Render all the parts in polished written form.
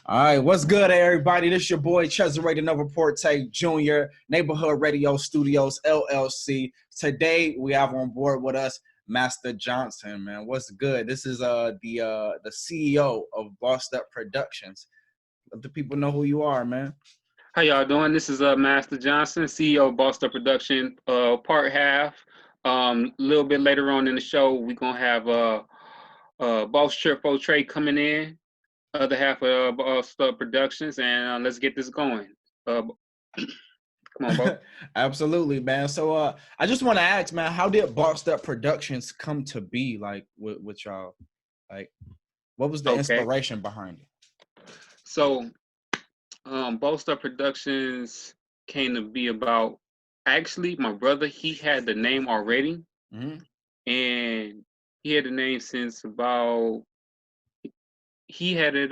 All right, what's good, everybody? This your boy Cesare Novaporte Jr., Neighborhood Radio Studios LLC. Today we have on board with us Masta Johnson. Man, what's good? This is the CEO of BossTripp4Tre Productions. Let the people know who you are, man. How y'all doing? This is Masta Johnson, CEO of BossTripp4Tre Production, part half. A little bit later on in the show, we're gonna have BossTripp4Tre coming in, other half of BossTripp Productions, and let's get this going. Come on, Bo. Absolutely, man. So I just want to ask, man, how did BossTripp Productions come to be, like, with y'all? Like, what was the Okay. inspiration behind it? So BossTripp Productions came to be about, actually, my brother, he had the name already, Mm-hmm. and he had the name since about, he had it,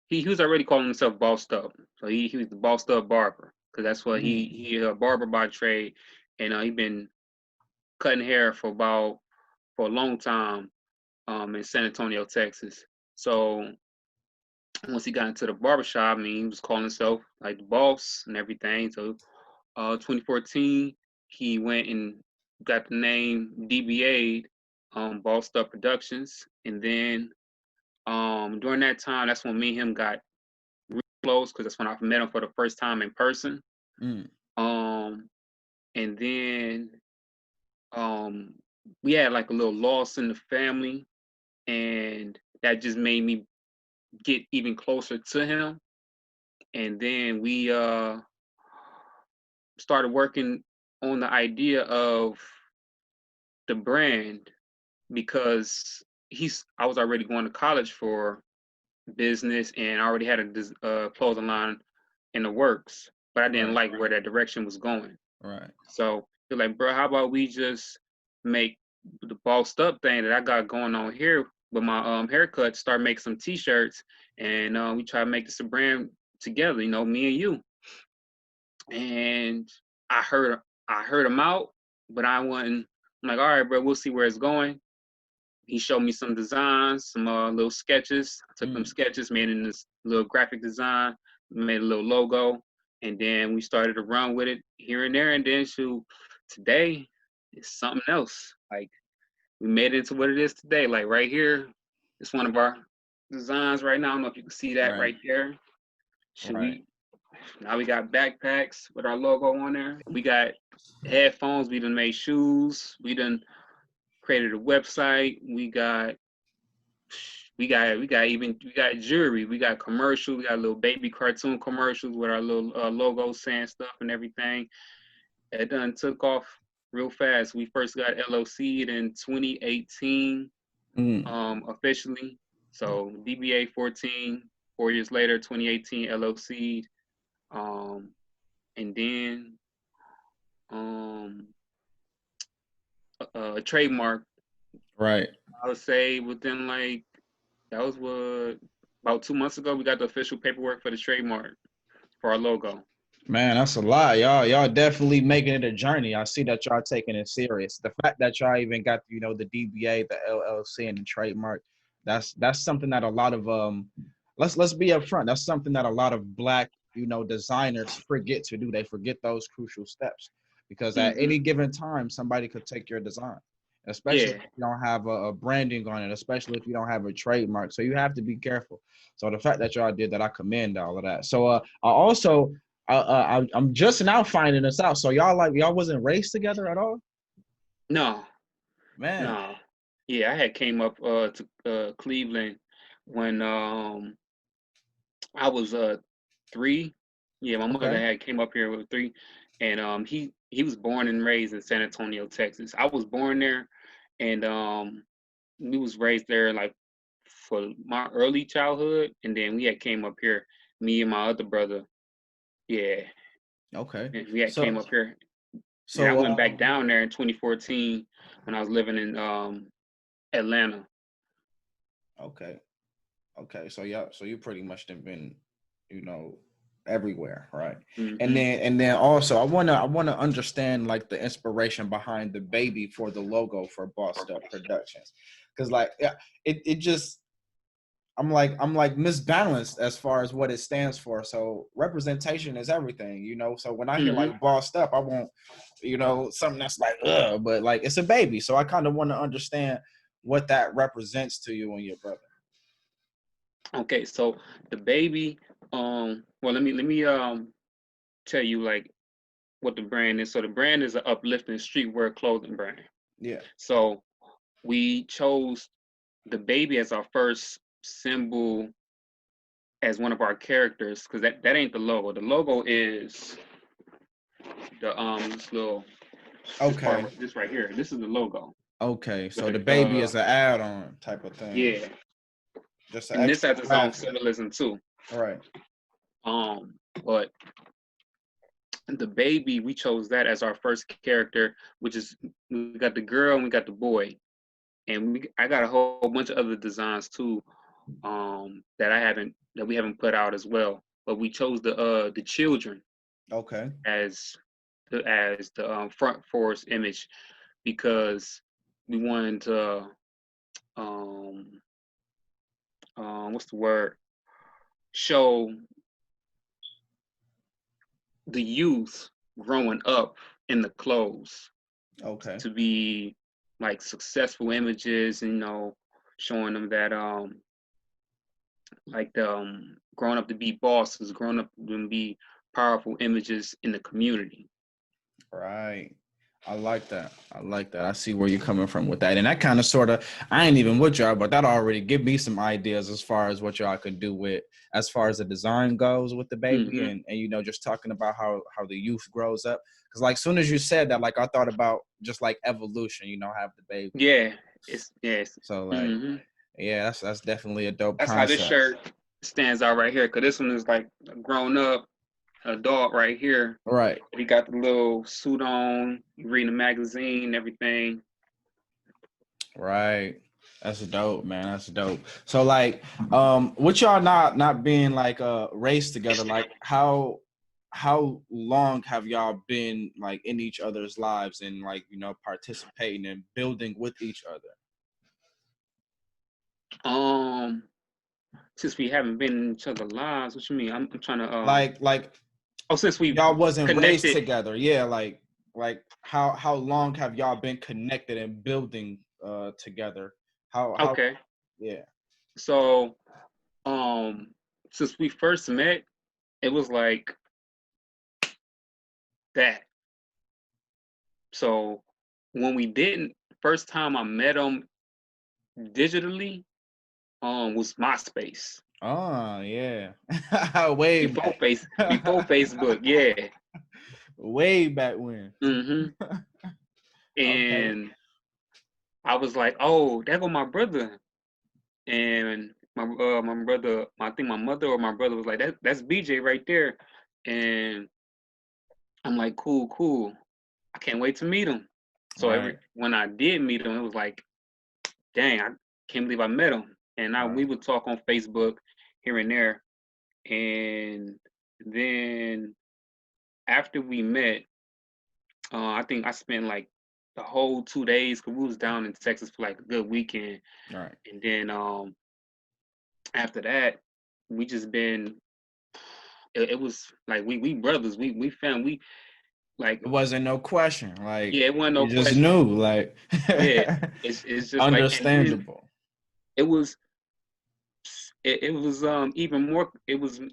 he was already calling himself BossTripp. So he was the BossTripp barber, because that's what he a barber by trade, and he been cutting hair for a long time in San Antonio, Texas. So once he got into the barbershop, I mean, he was calling himself like the boss and everything. So 2014, he went and got the name DBA, BossTripp Productions, and then during that time, that's when me and him got real close, because that's when I met him for the first time in person. Um, and then we had like a little loss in the family, and that just made me get even closer to him. And then we started working on the idea of the brand, because I was already going to college for business, and I already had a clothing line in the works, but I didn't like where that direction was going. Right. So they're like, bro, how about we just make the BossTripp thing that I got going on here with my haircut, start making some t-shirts, and we try to make this a brand together, me and you. And I heard him out, but I wasn't. I'm like, all right, bro, we'll see where it's going. He showed me some designs, some little sketches. I took them sketches, made in this little graphic design, made a little logo, and then we started to run with it here and there. And then today it's something else. Like, we made it into what it is today. Like right here, it's one of our designs right now. I don't know if you can see that right there. Now we got backpacks with our logo on there. We got headphones. We done made shoes. We done created a website. We got jewelry. We got commercials. We got little baby cartoon commercials with our little logo saying stuff and everything. It done took off real fast. We first got LOC'd in 2018, officially. So DBA 14, 4 years later, 2018 LOC'd, and then a trademark. Right. I would say within that was about 2 months ago, we got the official paperwork for the trademark for our logo. Man, that's a lot. Y'all definitely making it a journey. I see that y'all taking it serious. The fact that y'all even got, the DBA, the LLC, and the trademark, that's something that a lot of let's be upfront. That's something that a lot of Black, designers forget to do. They forget those crucial steps, because at any given time, somebody could take your design, especially if you don't have a branding on it, especially if you don't have a trademark. So you have to be careful. So the fact that y'all did that, I commend all of that. So I also, I'm just now finding this out. So y'all wasn't raised together at all? No, man. No. Yeah, I had came up to Cleveland when I was 3. Yeah, my mother had came up here with 3, and he was born and raised in San Antonio, Texas. I was born there, and we was raised there like for my early childhood, and then we had came up here, me and my other brother. Yeah. Okay. And we had came up here. So I went back down there in 2014 when I was living in Atlanta. Okay. So you pretty much have been, everywhere, right? And then also I wanna understand like the inspiration behind the baby for the logo for BossTripp Productions, because it just, I'm like misbalanced as far as what it stands for. So representation is everything, you know. So when I hear like bossed up, I won't, you know, something that's like but like it's a baby. So I kind of want to understand what that represents to you and your brother. Okay, so the baby, well, let me tell you like what the brand is. So the brand is an uplifting streetwear clothing brand. Yeah. So we chose the baby as our first symbol as one of our characters because that ain't the logo. The logo is the this little this Okay. part this right here. This is the logo. Okay. With So the baby the is an add-on type of thing. yeah, Just an and this extra has its own graphic. symbolism too. All right. But the baby, we chose that as our first character, which is we got the girl and we got the boy, and I got a whole bunch of other designs too, that we haven't put out as well. But we chose the children Okay. as the front force image because we wanted to um what's the word, show the youth growing up in the clothes Okay. to be like successful images, you know, showing them that like the growing up to be bosses, growing up to be powerful images in the community. Right. I like that. I like that. I see where you're coming from with that. And that kind of sort of, I ain't even with y'all, but that already give me some ideas as far as what y'all could do with, as far as the design goes with the baby and you know, just talking about how the youth grows up. Cause like soon as you said that, like I thought about just like evolution, you know, have the baby. Yeah, it's yes. So like, hmm yeah, that's definitely a dope That's how this concept. shirt stands out right here. Cause this one is like a grown up adult right here. Right. He got the little suit on, reading a magazine, everything. Right. That's dope, man. That's dope. So like, with y'all not being like race together, like how long have y'all been like in each other's lives and like, you know, participating and building with each other? Um, since we haven't been in each other's lives, what you mean? I'm trying to Like since we y'all wasn't raised connected. together. Yeah, like how long have y'all been connected and building together? How Okay. yeah. So since we first met, it was like that. So when we didn't, first time I met him digitally, was MySpace. Oh yeah. Way back. Before Facebook, yeah. Way back when. hmm Okay. And I was like, oh, there go my brother. And my brother, I think my mother or my brother was like, that's BJ right there. And I'm like, cool, cool. I can't wait to meet him. So Right. when I did meet him, it was like, dang, I can't believe I met him. And we Right. would talk on Facebook here and there. And then after we met, I think I spent like the whole 2 days because we was down in Texas for like a good weekend. Right. And then after that, we just been. It was like we brothers, we family, like It wasn't no question. yeah, Like it wasn't no you just question. knew. Like Yeah, it's just like, and then understandable. it was it was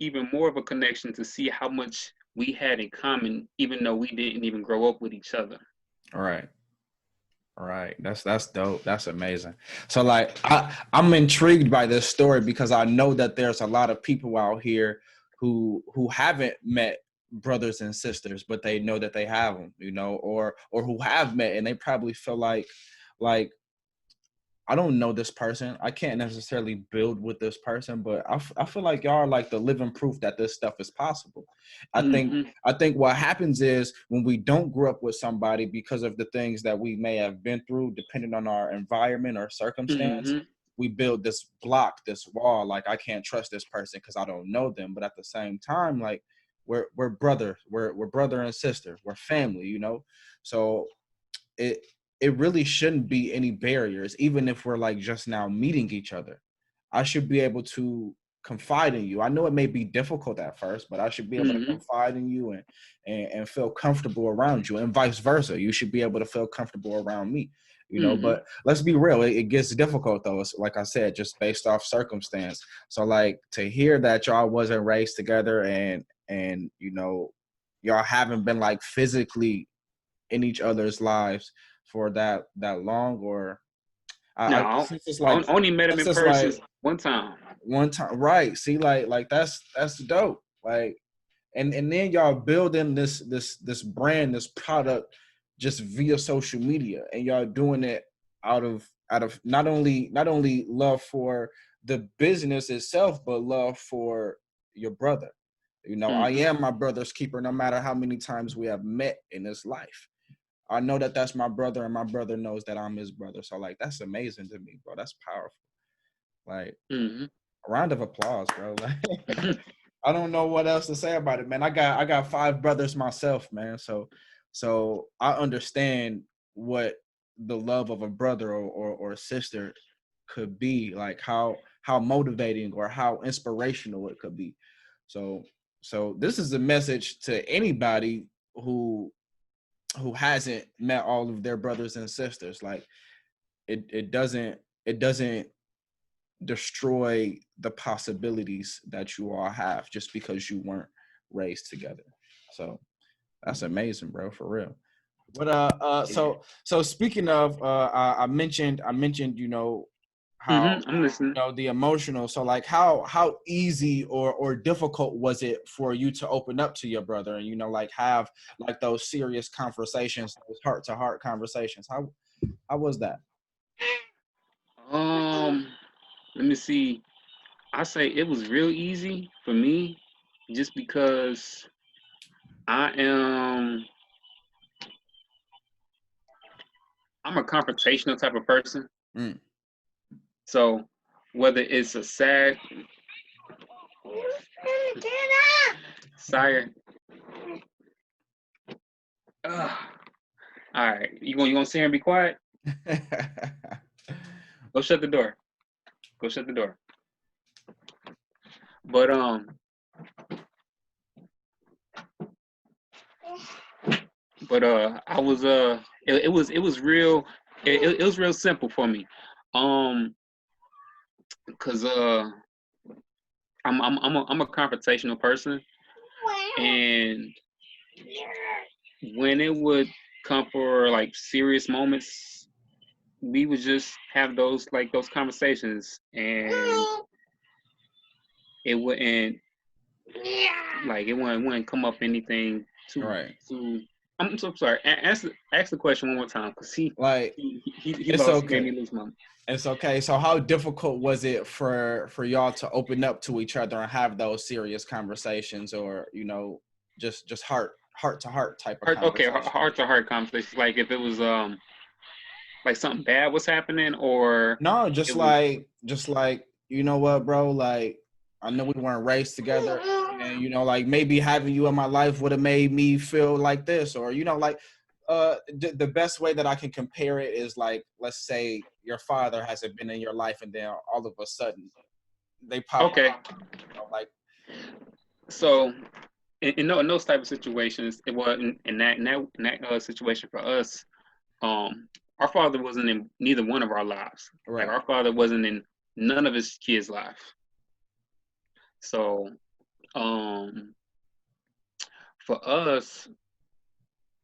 even more of a connection to see how much we had in common, even though we didn't even grow up with each other. Right. Right. That's dope. That's amazing. So like I'm intrigued by this story because I know that there's a lot of people out here who haven't met brothers and sisters, but they know that they have them, you know, or who have met and they probably feel like I don't know this person. I can't necessarily build with this person, but I feel like y'all are like the living proof that this stuff is possible. I think hmm I think what happens is when we don't grow up with somebody because of the things that we may have been through, depending on our environment or circumstance, hmm we build this block, this wall. Like I can't trust this person because I don't know them. But at the same time, like we're brothers, we're brother and sister, we're family, you know. So it it really shouldn't be any barriers, even if we're like just now meeting each other. I should be able to confide in you. I know it may be difficult at first, but I should be able to confide in you and feel comfortable around you, and vice versa. You should be able to feel comfortable around me, you know. But let's be real, it gets difficult though. It's, like I said, just based off circumstance. So like to hear that y'all wasn't raised together and you know, y'all haven't been like physically in each other's lives for that long, or No, since it's I like only met him in since it's person like one time. right? See, like that's dope. Like, and then y'all building this brand, this product, just via social media, and y'all doing it out of not only love for the business itself, but love for your brother. You know, I am my brother's keeper, no matter how many times we have met in this life. I know that that's my brother, and my brother knows that I'm his brother. So like, that's amazing to me, bro. That's powerful. Like, a round of applause, bro. Like, I don't know what else to say about it, man. I got 5 brothers myself, man. So I understand what the love of a brother or a sister could be, like how motivating or how inspirational it could be. So this is a message to anybody who hasn't met all of their brothers and sisters. Like, it doesn't destroy the possibilities that you all have just because you weren't raised together. So that's amazing, bro, for real. But so speaking of, I mentioned, you know, how, I'm listening. you know, the emotional. So like, how easy or difficult was it for you to open up to your brother and, you know, like have like those serious conversations, those heart to heart conversations? How was that? Let me see. I say it was real easy for me, just because I am I'm a confrontational type of person. Mm. So whether it's a sad sire, all right, you gonna sit here and be quiet? Go shut the door. Go shut the door. But I was it was real. It was real simple for me. Cause I'm a confrontational person, and when it would come for like serious moments, we would just have those conversations, and it wouldn't it wouldn't come up anything too Right. too. I'm so sorry. Ask the question one more time, because Like, he it's lost. He made okay. me lose my. It's okay. So how difficult was it for y'all to open up to each other and have those serious conversations, or, you know, just heart to heart type of Okay, conversations? heart to heart conversations. Like if it was like something bad was happening, or No, it was just like, you know what, bro? Like, I know we weren't raised together, and, you know, like maybe having you in my life would have made me feel like this, or, you know, like, the best way that I can compare it is like, let's say your father hasn't been in your life, and then all of a sudden they pop okay. up, you know, like, So in those type of situations, it was in that situation for us. Our father wasn't in neither one of our lives. Like right, our father wasn't in none of his kids' life. So um, for us,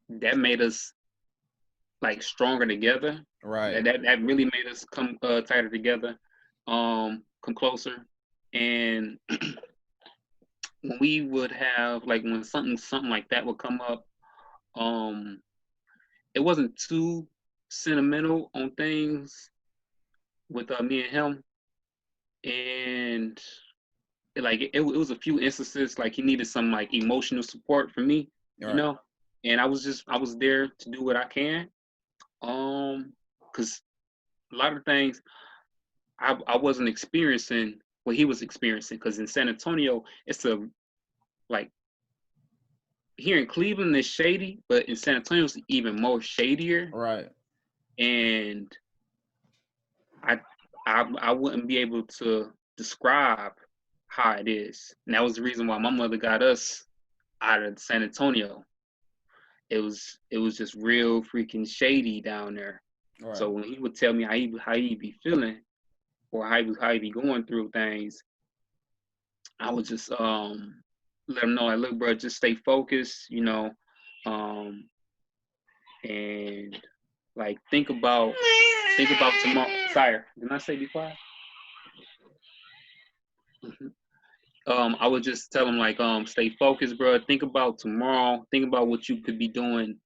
that made us like stronger together. right, That really made us come tighter together, come closer. And when we would have like when something like that would come up, um, it wasn't too sentimental on things with me and him, and it was a few instances like he needed some like emotional support from me, you right, know, and I was there to do what I can, because a lot of things I wasn't experiencing what he was experiencing, because in San Antonio it's a like here in Cleveland it's shady, but in San Antonio it's even more shadier, right, and I wouldn't be able to describe how it is. And that was the reason why my mother got us out of San Antonio. It was just real freaking shady down there. Right. So when he would tell me how he be feeling or how he be going through things, I would just let him know, like, look, bro, just stay focused, and like think about tomorrow. Sire, didn't I say be quiet? I would just tell him, like, stay focused, bro. Think about tomorrow. Think about what you could be doing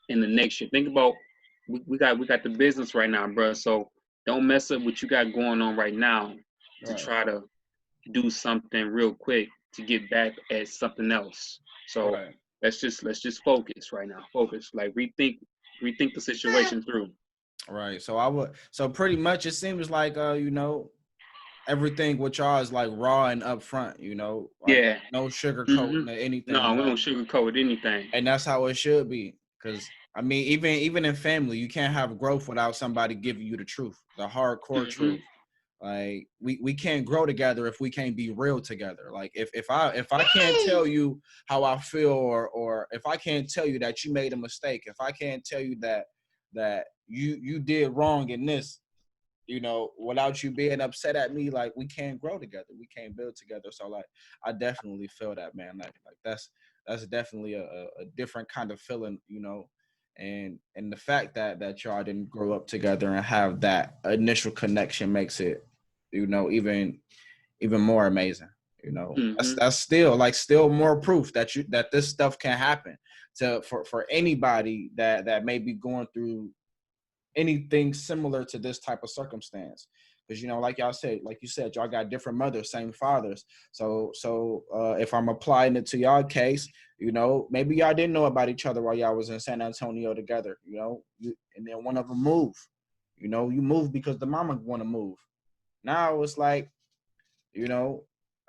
in the next year. Think about we got the business right now, bro. So don't mess up what you got going on right now to try to do something real quick to get back at something else. So let's just focus right now. Focus, like rethink the situation through. Right. So pretty much it seems like everything with y'all is like raw and upfront, like Yeah. no sugarcoating or anything. No, we don't sugarcoat anything. And that's how it should be. Because I mean, even in family, you can't have growth without somebody giving you the truth, the hardcore truth. Like we can't grow together if we can't be real together. Like if I can't tell you how I feel, or if I can't tell you that you made a mistake, if I can't tell you that you did wrong in this, without you being upset at me, like we can't grow together, we can't build together. So like I definitely feel that, man. Like that's definitely a different kind of feeling, and the fact that y'all didn't grow up together and have that initial connection makes it, even more amazing. That's still more proof that this stuff can happen for anybody that may be going through anything similar to this type of circumstance. Because like you said, y'all got different mothers, same fathers. So if I'm applying it to y'all case, maybe y'all didn't know about each other while y'all was in San Antonio together, and then one of them move. You move because the mama want to move. Now it's like,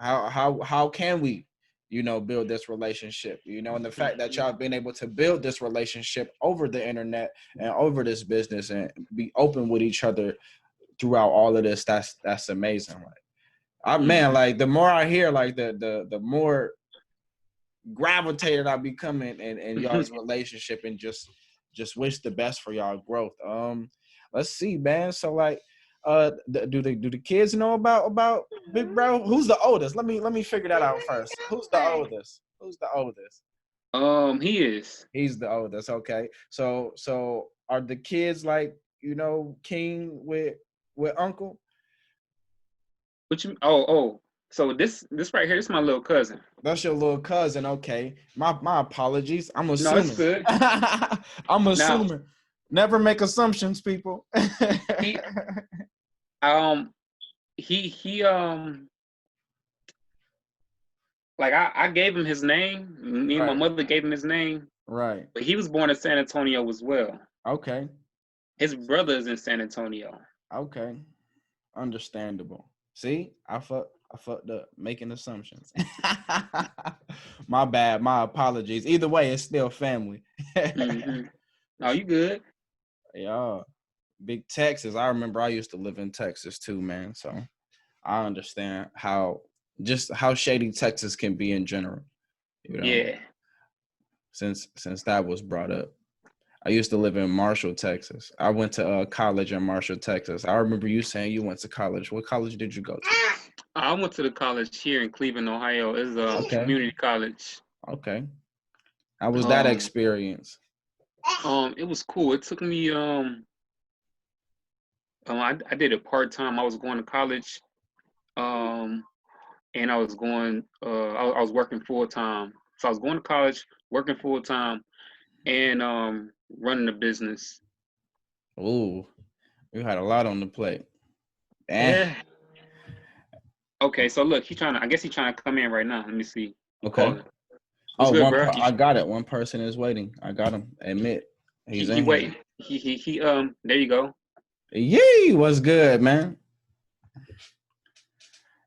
how can we, build this relationship, and the fact that y'all been able to build this relationship over the internet and over this business and be open with each other throughout all of this, that's amazing. Like, man, like the more I hear, like the more gravitated I become in y'all's relationship, and just wish the best for y'all growth. Let's see, man. So like, do the kids know about Big Bro? Who's the oldest? Let me figure that out first. Who's the oldest? He is. He's the oldest. Okay. So are the kids like, king with uncle? What you? Oh. So this right here, this is my little cousin. That's your little cousin. Okay. My apologies. I'm assuming. No, it's good. I'm assuming. Now, never make assumptions, people. he like I gave him his name. Me and my mother gave him his name. Right. But he was born in San Antonio as well. Okay. His brother is in San Antonio. Okay. Understandable. See, I fucked up making assumptions. My bad. My apologies. Either way, it's still family. Oh, you good? Yeah. Big Texas. I remember I used to live in Texas too, man. So I understand how shady Texas can be in general. Yeah. Since that was brought up. I used to live in Marshall, Texas. I went to college in Marshall, Texas. I remember you saying you went to college. What college did you go to? I went to the college here in Cleveland, Ohio. It's a community college. Okay. How was that experience? It was cool. It took me I did it part-time. I was going to college, and I was going I was working full-time. So I was going to college, working full-time, and running a business. Ooh, you had a lot on the plate. Yeah. Okay, so look, I guess he's trying to come in right now. Let me see. Okay. What's good, bro? I got it. One person is waiting. I got him. Admit. He's waiting. He there you go. Yay, what's good, man?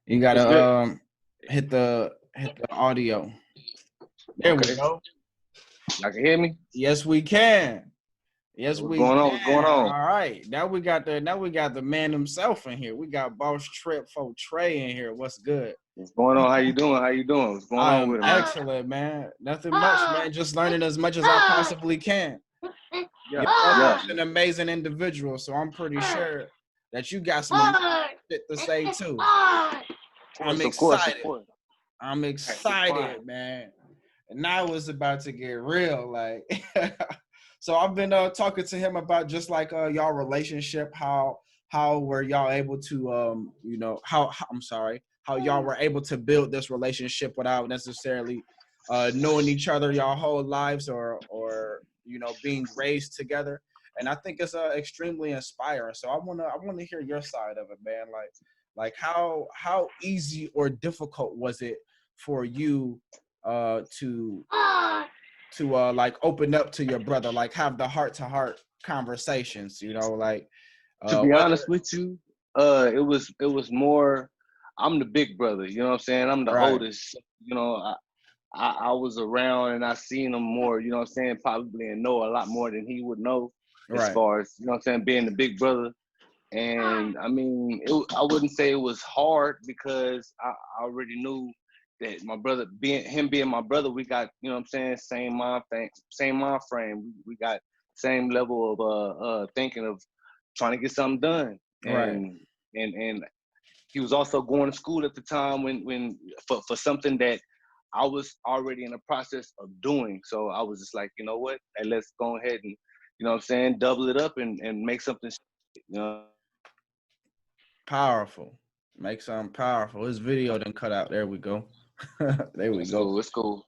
You gotta hit the audio. There we go. Y'all can hear me? Yes, we can. Yes, What's we going on? can. What's going on? All right. Now we got the man himself in here. We got BossTripp4Tre in here. What's good? What's going on? How you doing? How you doing? What's going I on am with it, man? excellent, man. Nothing much, man. Just learning as much as I possibly can. Yeah, Your brother yeah. is an amazing individual, so I'm pretty sure that you got some amazing shit to say too. I'm Of course, of excited. course. I'm excited, man. And now it's about to get real. Like, so I've been talking to him about just like y'all relationship, how were y'all able to you know, how y'all were able to build this relationship without necessarily knowing each other y'all whole lives or you know, being raised together. And I think it's extremely inspiring. So I wanna hear your side of it, man. Like how easy or difficult was it for you to like open up to your brother, like have the heart to heart conversations, you know, like To be whether honest with you, it was more. I'm the big brother. You know what I'm saying? I'm the right, oldest. You know, I was around and I seen him more. You know what I'm saying? Probably and know a lot more than he would know, as right, far as, you know what I'm saying, being the big brother. And I mean, I wouldn't say it was hard because I already knew that my brother, being my brother, we got, you know what I'm saying, same mind frame. We got same level of thinking of trying to get something done. right. And he was also going to school at the time when for something that I was already in the process of doing. So I was just like, you know what? Hey, let's go ahead and, you know what I'm saying, double it up and make something, you know. Powerful. Make something powerful. His video done cut out. There we go. There we It's go. cool. It's cool.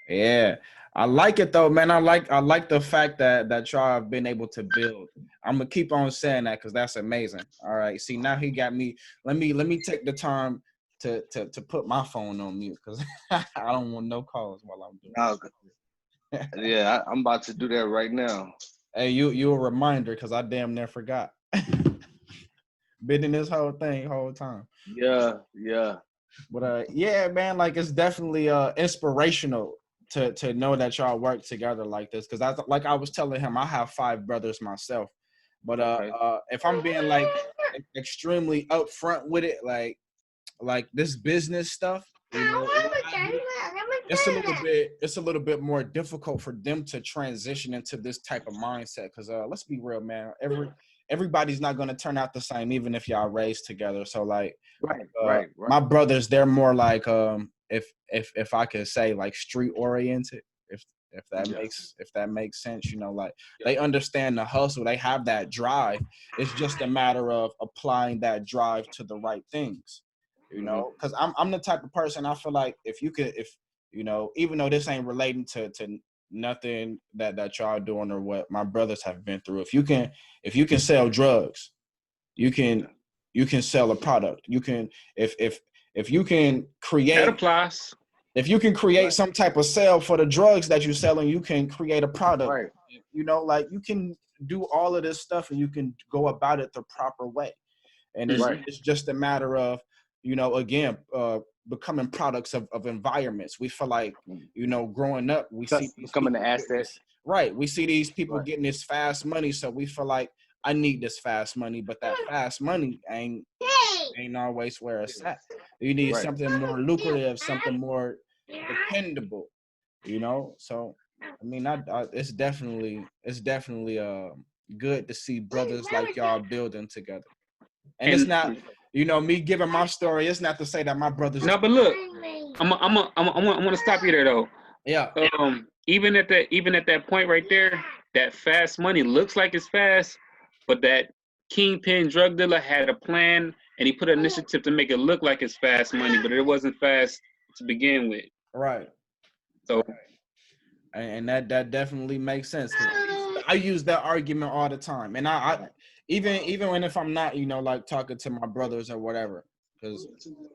Yeah, I like it though, man. I like the fact that y'all have been able to build. I'm gonna keep on saying that because that's amazing. All right. See, now he got me. Let me take the time to put my phone on mute because I don't want no calls while I'm doing Now, this. yeah, I'm about to do that right now. Hey, you a reminder because I damn near forgot. Been in this whole time. Yeah, yeah. But yeah, man, like it's definitely inspirational to know that y'all work together like this. Cause like I was telling him, I have 5 brothers myself. But Okay. if I'm being like extremely upfront with it, like this business stuff, you know, it's a little bit more difficult for them to transition into this type of mindset. Cause let's be real, man. Everybody's not gonna turn out the same, even if y'all raised together. So like Right, uh, right, right. my brothers, they're more like if I could say like street oriented, Yeah, if that makes sense, you know, like yeah. they understand the hustle, they have that drive. It's just a matter of applying that drive to the right things, you Hmm. know, because I'm the type of person I feel like if you know, even though this ain't relating to nothing that y'all doing or what my brothers have been through, if you can sell drugs, you Yeah, can sell a product. You can if you can That create applies. right, some type of sale for the drugs that you're selling, you can create a product. right, You know, like you can do all of this stuff and you can go about it the proper way. And right. it's just a matter of, you know, again, becoming products of environments. We feel like, you know, growing up, we see these Becoming people an getting asset. this right. We see these people Right. getting this fast money, so we feel like I need this fast money, but that fast money ain't always where it's at. You need Right. something more lucrative, something more dependable, you know. So I mean, it's definitely good to see brothers like y'all building together. And it's And not, you know, me giving my story. It's not to say that my brothers no, is but look, I want to stop you there though. yeah, Even at that point right there, that fast money looks like it's fast, but that kingpin drug dealer had a plan and he put an initiative to make it look like it's fast money, but it wasn't fast to begin with. right. So And that definitely makes sense. 'Cause I use that argument all the time, and I even when if I'm not, you know, like talking to my brothers or whatever, because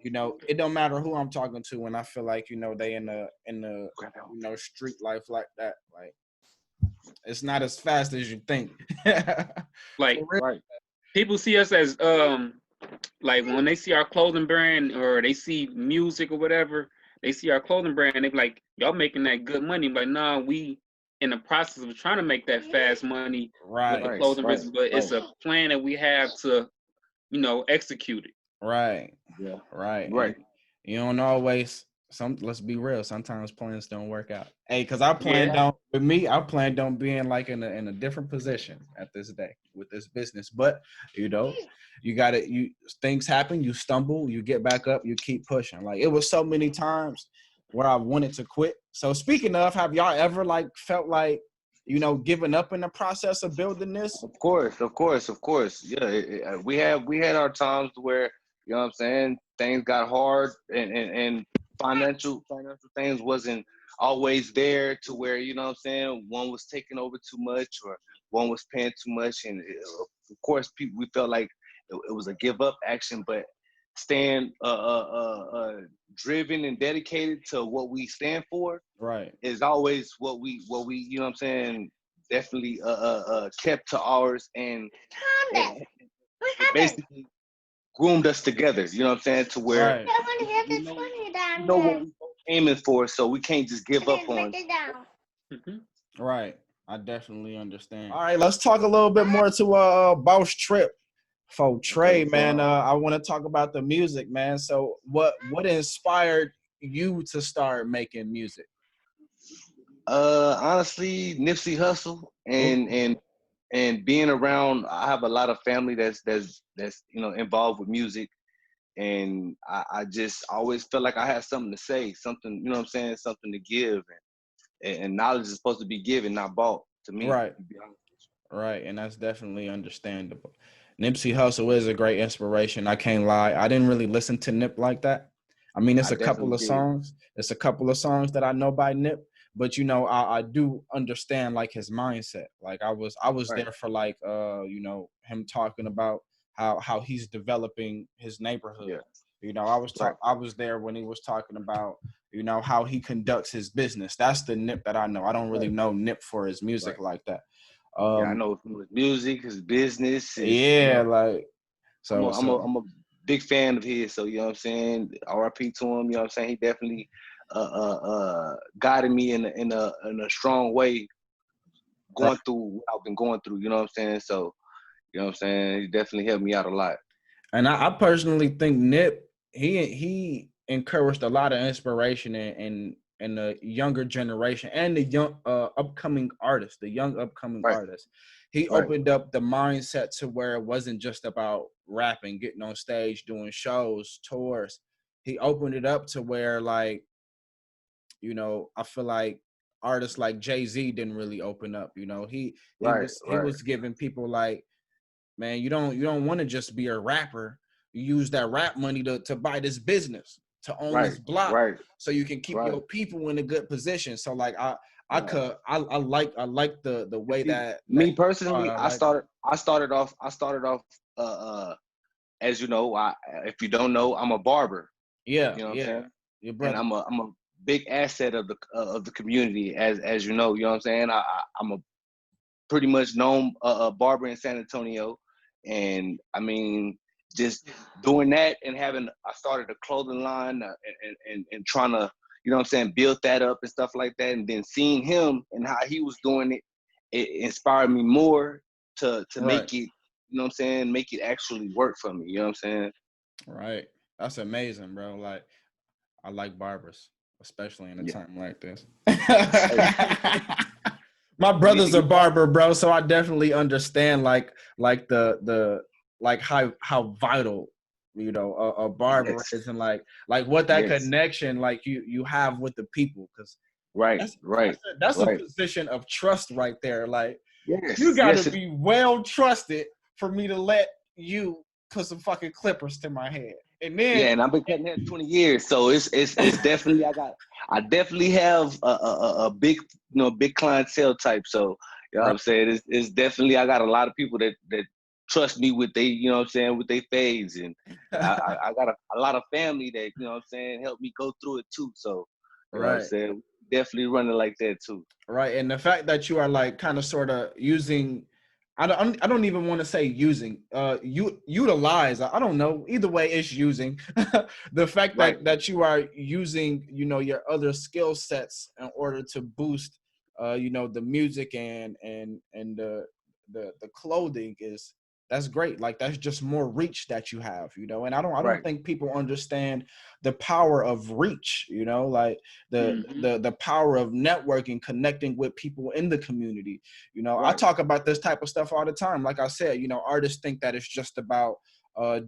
you know it don't matter who I'm talking to when I feel like, you know, they in the you know, street life like that, like it's not as fast as you think. like For real. Right. people see us as like when they see our clothing brand or they see music or whatever, they see our clothing brand, they be like, y'all making that good money. I'm like, nah, we in the process of trying to make that fast money with the Right. clothing business, but it's a plan that we have to, execute it. Right. Yeah. Right. Right. And you don't always let's be real, sometimes plans don't work out. Hey, because I planned on with me, I planned on being like in a different position at this day with this business. But you gotta things happen, you stumble, you get back up, you keep pushing. Like it was so many times where I wanted to quit. So speaking of, have y'all ever like felt like giving up in the process of building this? Of course. Yeah, we had our times where, you know what I'm saying, things got hard, and financial things wasn't always there to where, you know what I'm saying, one was taking over too much or one was paying too much, and of course we felt like it was a give up action, but staying driven and dedicated to what we stand for Right. is always what we you know what I'm saying, definitely kept to ours, and it basically groomed us together, you know what I'm saying, to where Right. we know what we're aiming for, so we can't just give up on. Right. I definitely understand. All right, let's talk a little bit more to BossTripp4Tre, man. I want to talk about the music, man. So what inspired you to start making music? Honestly, Nipsey Hussle and being around. I have a lot of family that's involved with music, and I just always felt like I had something to say, something, you know what I'm saying, something to give, and knowledge is supposed to be given, not bought, to me. Right. To be honest. Right, and that's definitely understandable. Nipsey Hussle is a great inspiration. I can't lie. I didn't really listen to Nip like that. I mean, it's I a couple definitely of did. songs. It's a couple of songs that I know by Nip, but I do understand like his mindset. Like I was Right. there for like him talking about how he's developing his neighborhood. Yeah. I was there when he was talking about how he conducts his business. That's the Nip that I know. I don't really know Nip for his music like that. Yeah, I know from his music, his business. Like so. I'm a big fan of his. So you know what I'm saying. R.I.P. to him. You know what I'm saying. He definitely guided me in a strong way, going through what I've been going through. You know what I'm saying. So you know what I'm saying. He definitely helped me out a lot. And I personally think Nip he encouraged a lot of inspiration in the younger generation and the young upcoming artists, the young upcoming artists. He opened up the mindset to where it wasn't just about rapping, getting on stage, doing shows, tours. He opened it up to where like, I feel like artists like Jay-Z didn't really open up. He was giving people like, man, you don't want to just be a rapper. You use that rap money to buy this business, to own this block, so you can keep your people in a good position. So like I like the way that me personally, I started off as you know, if you don't know, I'm a barber. Yeah, you know what I'm saying? Your brother. And I'm a big asset of the community, as you know. You know what I'm saying? I'm a pretty much known barber in San Antonio, and I mean, just doing that and I started a clothing line, and trying to, you know what I'm saying, build that up and stuff like that, and then seeing him and how he was doing it, it inspired me more to make it, you know what I'm saying, make it actually work for me. You know what I'm saying? Right. That's amazing, bro. Like I like barbers, especially in a time like this. My brother's a barber, bro, so I definitely understand like the like how vital a barber is, and like what that connection like you have with the people, because that's a position of trust right there. Like you got to be well trusted for me to let you put some fucking clippers to my head. And then and I've been cutting hair 20 years, so it's definitely I definitely have a big big clientele type. So you know what I'm saying, it's definitely, I got a lot of people that trust me with they, you know what I'm saying, with their fades, and I got a lot of family that, you know what I'm saying, help me go through it too. So you know what I'm saying, definitely running like that too. Right, and the fact that you are like kind of sort of using. I don't even want to say using. Utilize. I don't know. Either way, it's using. The fact that you are using, your other skill sets in order to boost you know, the music and the clothing is, that's great. Like that's just more reach that you have, you know. And I don't Right. think people understand the power of reach, you know, like the power of networking, connecting with people in the community. You know, I Right. talk about this type of stuff all the time. Like I said, you know, artists think that it's just about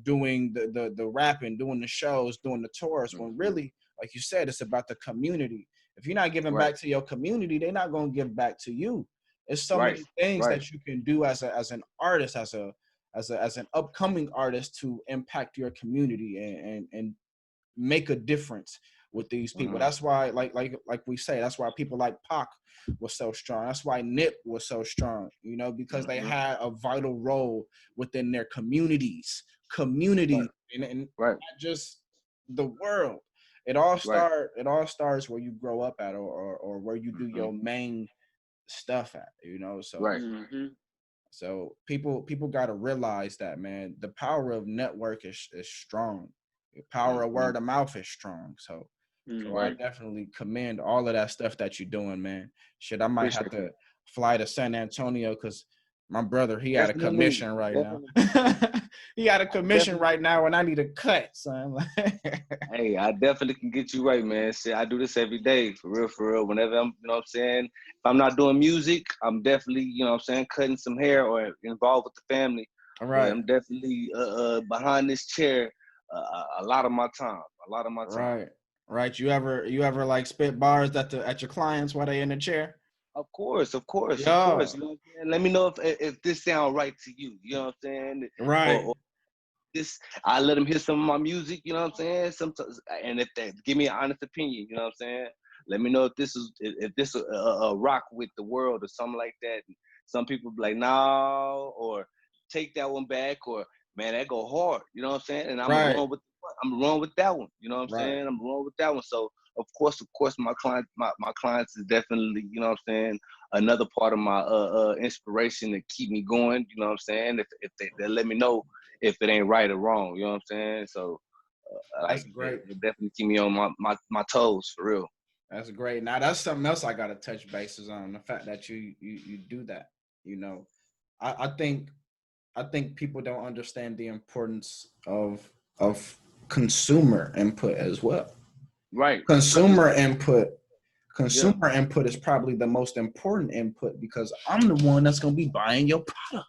doing the rapping, doing the shows, doing the tours, when really, like you said, it's about the community. If you're not giving Right. back to your community, they're not going to give back to you. There's so Right. many things Right. that you can do as an artist, as an upcoming artist, to impact your community and make a difference with these people. That's why, like we say, that's why people like Pac was so strong. That's why Nip was so strong, you know, because they had a vital role within their communities, Right. and Right. not just the world. It all Right. starts where you grow up at, or where you do your main stuff at, you know. Right. So people got to realize that, man, the power of network is strong. The power of word of mouth is strong. So I Right. definitely commend all of that stuff that you're doing, man. Shit, I might have Appreciate to that. fly to San Antonio because my brother, he had a Definitely. commission right now. Definitely. He had a I commission definitely. right now, and I need a cut, son. Hey, I definitely can get you right, man. Shit, I do this every day, for real, for real. Whenever I'm, you know what I'm saying? If I'm not doing music, I'm definitely, you know what I'm saying, cutting some hair or involved with the family. All But right, I'm definitely behind this chair a lot of my time. A lot of my time. right, right. You ever like spit bars at your clients while they in the chair? Of course, of course, of Yeah, course. You know what I'm saying? Let me know if this sound right to you. You know what I'm saying? right, Or this, I let them hear some of my music, you know what I'm saying? Sometimes, and if they give me an honest opinion, you know what I'm saying? Let me know if this a rock with the world or something like that. Some people be like, no, or take that one back, or man, that go hard, you know what I'm saying? And right, I'm gonna run with that one, you know what I'm right. saying? I'm gonna run with that one. So of course, my clients is definitely, you know what I'm saying, another part of my inspiration to keep me going, you know what I'm saying? If they let me know if it ain't right or wrong, you know what I'm saying? So That's like great. it definitely keep me on my toes for real. That's great. Now that's something else I gotta touch bases on. The fact that you do that. You know, I think people don't understand the importance of consumer input as well. Right. Cause Consumer input, yeah. consumer input is probably the most important input because I'm the one that's gonna be buying your product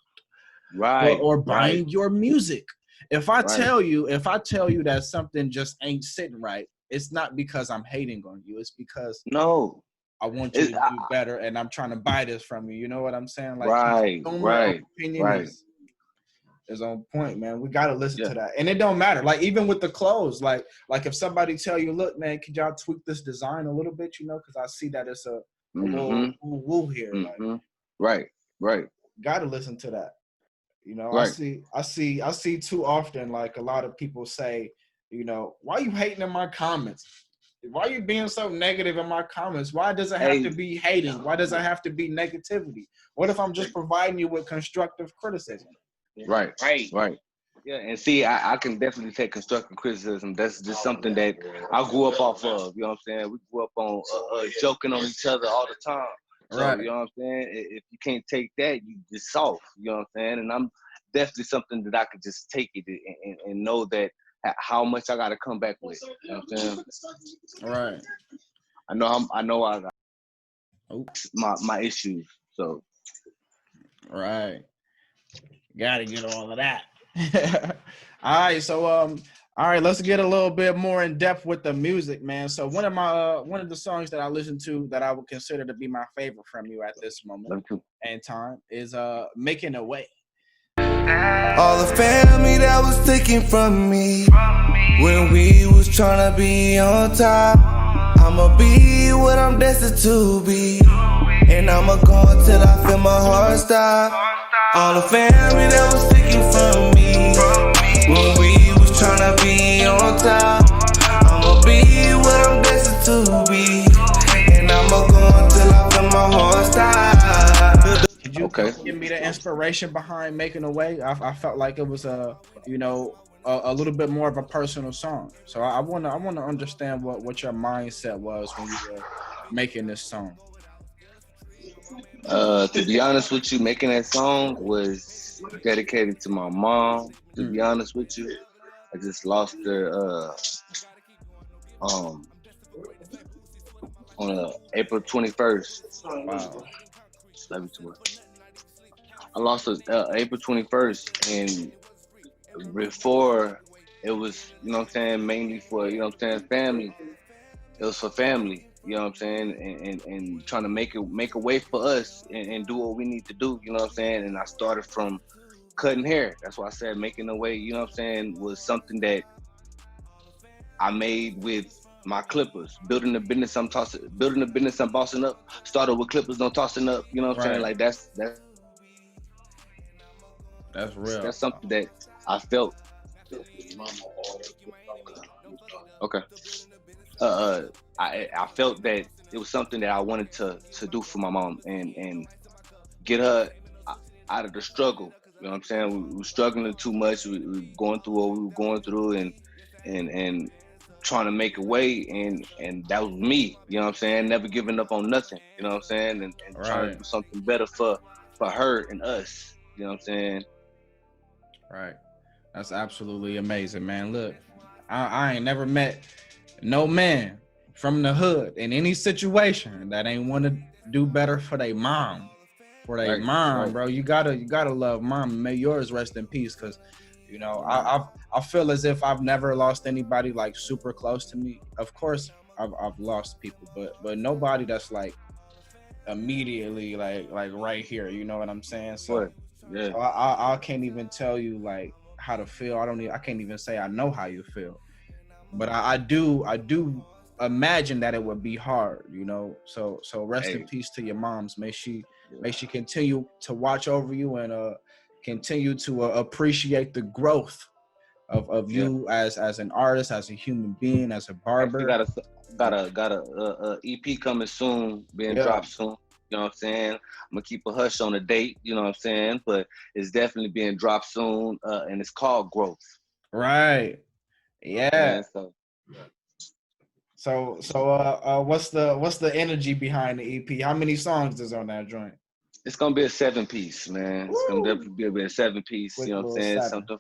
Right. or Right. buying your music. If I Right. tell you, that something just ain't sitting right, it's not because I'm hating on you. It's because No. I want you It, to do better, and I'm trying to buy this from you. You know what I'm saying? Like right. consumer Right. opinion Right. is on point, man. We gotta listen Yeah. to that, and it don't matter. Like even with the clothes, like if somebody tell you, look, man, could y'all tweak this design a little bit, you know? Because I see that it's a Mm-hmm. little woo here. Like, Mm-hmm. Right. Right. gotta listen to that. You know, Right. I see too often, like a lot of people say, you know, why you hating in my comments? Why you being so negative in my comments? Why does it have to Hey. be hating? Why does it have to be negativity? What if I'm just providing you with constructive criticism? Right. Right. Yeah, and see, I can definitely take constructive criticism. That's just something that I grew up off of. You know what I'm saying? We grew up on joking on each other all the time. So, you Right. know what I'm saying? If you can't take that, you just soft. You know what I'm saying? And I'm definitely something that I could just take it and know that how much I got to come back with. You know what I'm saying? Right. I know I got Oh, my issues. So, right. Gotta get all of that. All right. So all right, let's get a little bit more in depth with the music, man. So one of the songs that I listen to that I would consider to be my favorite from you at this moment love you too. and time is Making a Way. All the family that was taken from me when we was tryna be on top. I'ma be what I'm destined to be, and I'ma go till I feel my heart stop. All the family that was taken from me when we was tryna be on top. I'ma be what I'm destined to be, and I'ma go till I feel my heart stop. Could Okay. you give me the inspiration behind Making a Way? I felt like it was a little bit more of a personal song. So I wanna understand what your mindset was when you were making this song. To be honest with you, making that song was dedicated to my mom. To be honest with you, I just lost her on April 21st. Wow. I lost her April 21st, and before it was, you know what I'm saying, mainly for, you know what I'm saying, family. It was for family, you know what I'm saying, and trying to make a way for us and do what we need to do, you know what I'm saying. And I started from cutting hair. That's why I said making a way, you know what I'm saying, was something that I made with my clippers. Building the business I'm bossing up. Started with clippers, don't tossing up, you know what I'm saying. Like that's real. That's something that I felt. Okay. I felt that it was something that I wanted to do for my mom and get her out of the struggle. You know what I'm saying? We were struggling too much. We were going through what we were going through and trying to make a way, and that was me. You know what I'm saying? Never giving up on nothing. You know what I'm saying? And trying to do something better for her and us. You know what I'm saying? Right. That's absolutely amazing, man. Look, I ain't never met no man from the hood in any situation that ain't want to do better for their mom. For their mom, bro. You gotta love mom. May yours rest in peace, because you know I feel as if I've never lost anybody like super close to me. Of course, I've lost people, but nobody that's like immediately like right here. You know what I'm saying? So, yeah. So I can't even tell you like how to feel. I can't even say I know how you feel, but I do imagine that it would be hard, you know. So rest in peace to your moms. May she continue to watch over you and continue to appreciate the growth of you as an artist, as a human being, as a barber. Got a EP coming soon, being dropped soon. You know what I'm saying? I'm gonna keep a hush on the date, you know what I'm saying? But it's definitely being dropped soon, and it's called Growth. Right. Yeah. So what's the energy behind the EP? How many songs is on that joint? It's gonna be a 7-piece, man. It's gonna definitely be a 7-piece. Quick, you know what I'm saying? 7. Something,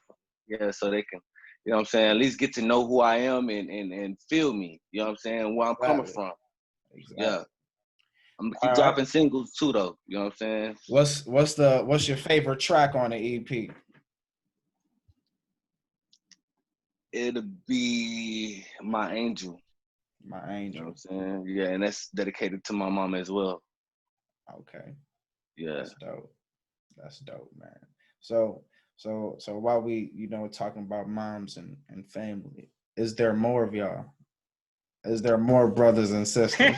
so they can, you know what I'm saying, at least get to know who I am and feel me. You know what I'm saying? Where I'm coming from. Exactly. Yeah. I'm gonna keep dropping singles too, though. You know what I'm saying? What's your favorite track on the EP? It'll be My Angel. My Angel. You know what I'm saying? Yeah, and that's dedicated to my mom as well. Okay. Yeah. That's dope, man. So while we, you know, talking about moms and family, is there more of y'all? Is there more brothers and sisters?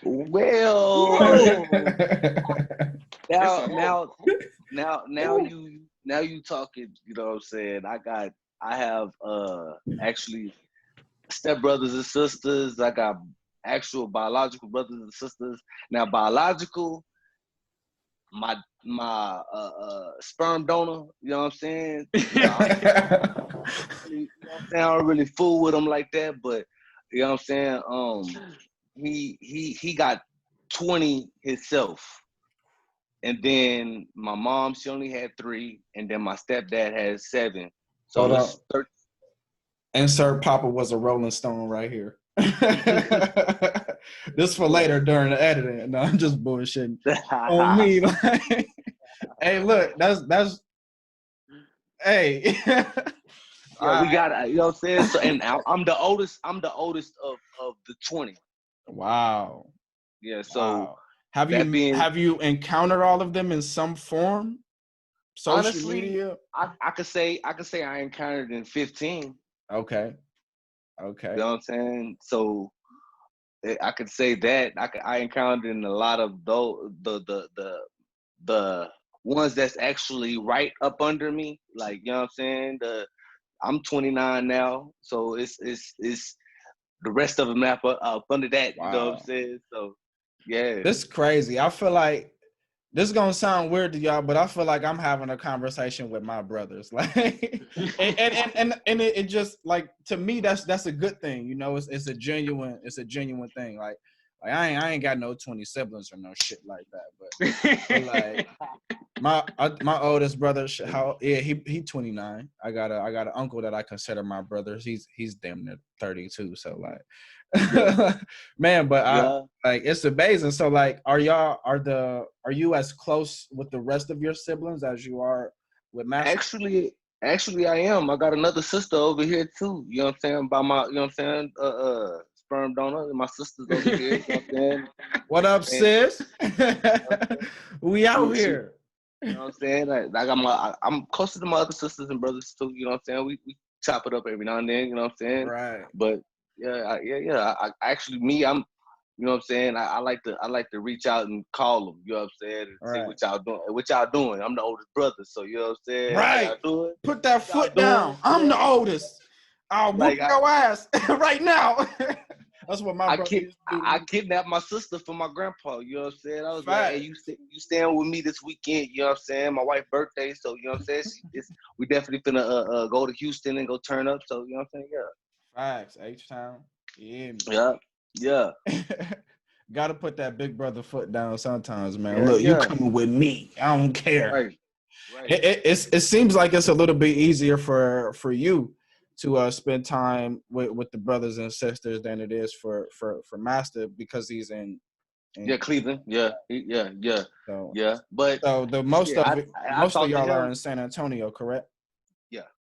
Well, now you talking, you know what I'm saying? I have actually stepbrothers and sisters. I got actual biological brothers and sisters. Now biological, my sperm donor, you know what I'm saying? I don't really fool with him like that, but you know what I'm saying? He got 20 himself. And then my mom, she only had 3, and then my stepdad has 7. So it's 13. Insert Papa was a Rolling Stone right here. This for later during the editing. No, I'm just bullshitting on me. Like, hey, look, that's hey. Yeah, we got, you know what I'm saying? So, and I'm the oldest of the 20. Wow. Yeah, so have you encountered all of them in some form? Social honestly, media? I could say I encountered in 15. Okay. You know what I'm saying? So I could say that I encountered in a lot of those the ones that's actually right up under me. Like, you know what I'm saying? I'm 29 now, so it's the rest of them up under that. Wow. You know what I'm saying? So yeah, this is crazy. I feel like this is gonna sound weird to y'all, but I feel like I'm having a conversation with my brothers. Like, and it just like, to me, that's a good thing. You know, it's a genuine thing. Like Like I ain't got no 20 siblings or no shit like that. But like my oldest brother, he 29. I got an uncle that I consider my brother. He's damn near 32. So like, man, but like it's amazing. So like, are you as close with the rest of your siblings as you are with Master? Actually, I am. I got another sister over here too. You know what I'm saying? By my, you know what I'm saying? Sperm donor. My sister's over here. You know what I'm saying? What up, sis? We out here. You know what I'm saying? Like I'm closer to my other sisters and brothers too. You know what I'm saying? We chop it up every now and then. You know what I'm saying? Right. But yeah. I actually, I'm. You know what I'm saying? I like to reach out and call them. You know what I'm saying? And see what y'all doing. What y'all doing? I'm the oldest brother, so you know what I'm saying? Right. How y'all doing? Put that foot down. I'm the oldest. I'll whoop your ass right now. That's what my brother used to do. I kidnapped my sister from my grandpa. You know what I'm saying? I was like, hey, you staying with me this weekend? You know what I'm saying? My wife's birthday, so you know what I'm saying? We definitely finna go to Houston and go turn up. So you know what I'm saying? Yeah. Facts. H-Town. Yeah. Gotta put that big brother foot down sometimes, man. Look, you coming with me. I don't care. Right. It seems like it's a little bit easier for you to spend time with the brothers and sisters than it is for Master because he's in Cleveland. Yeah. So, But so most of y'all are in San Antonio, correct?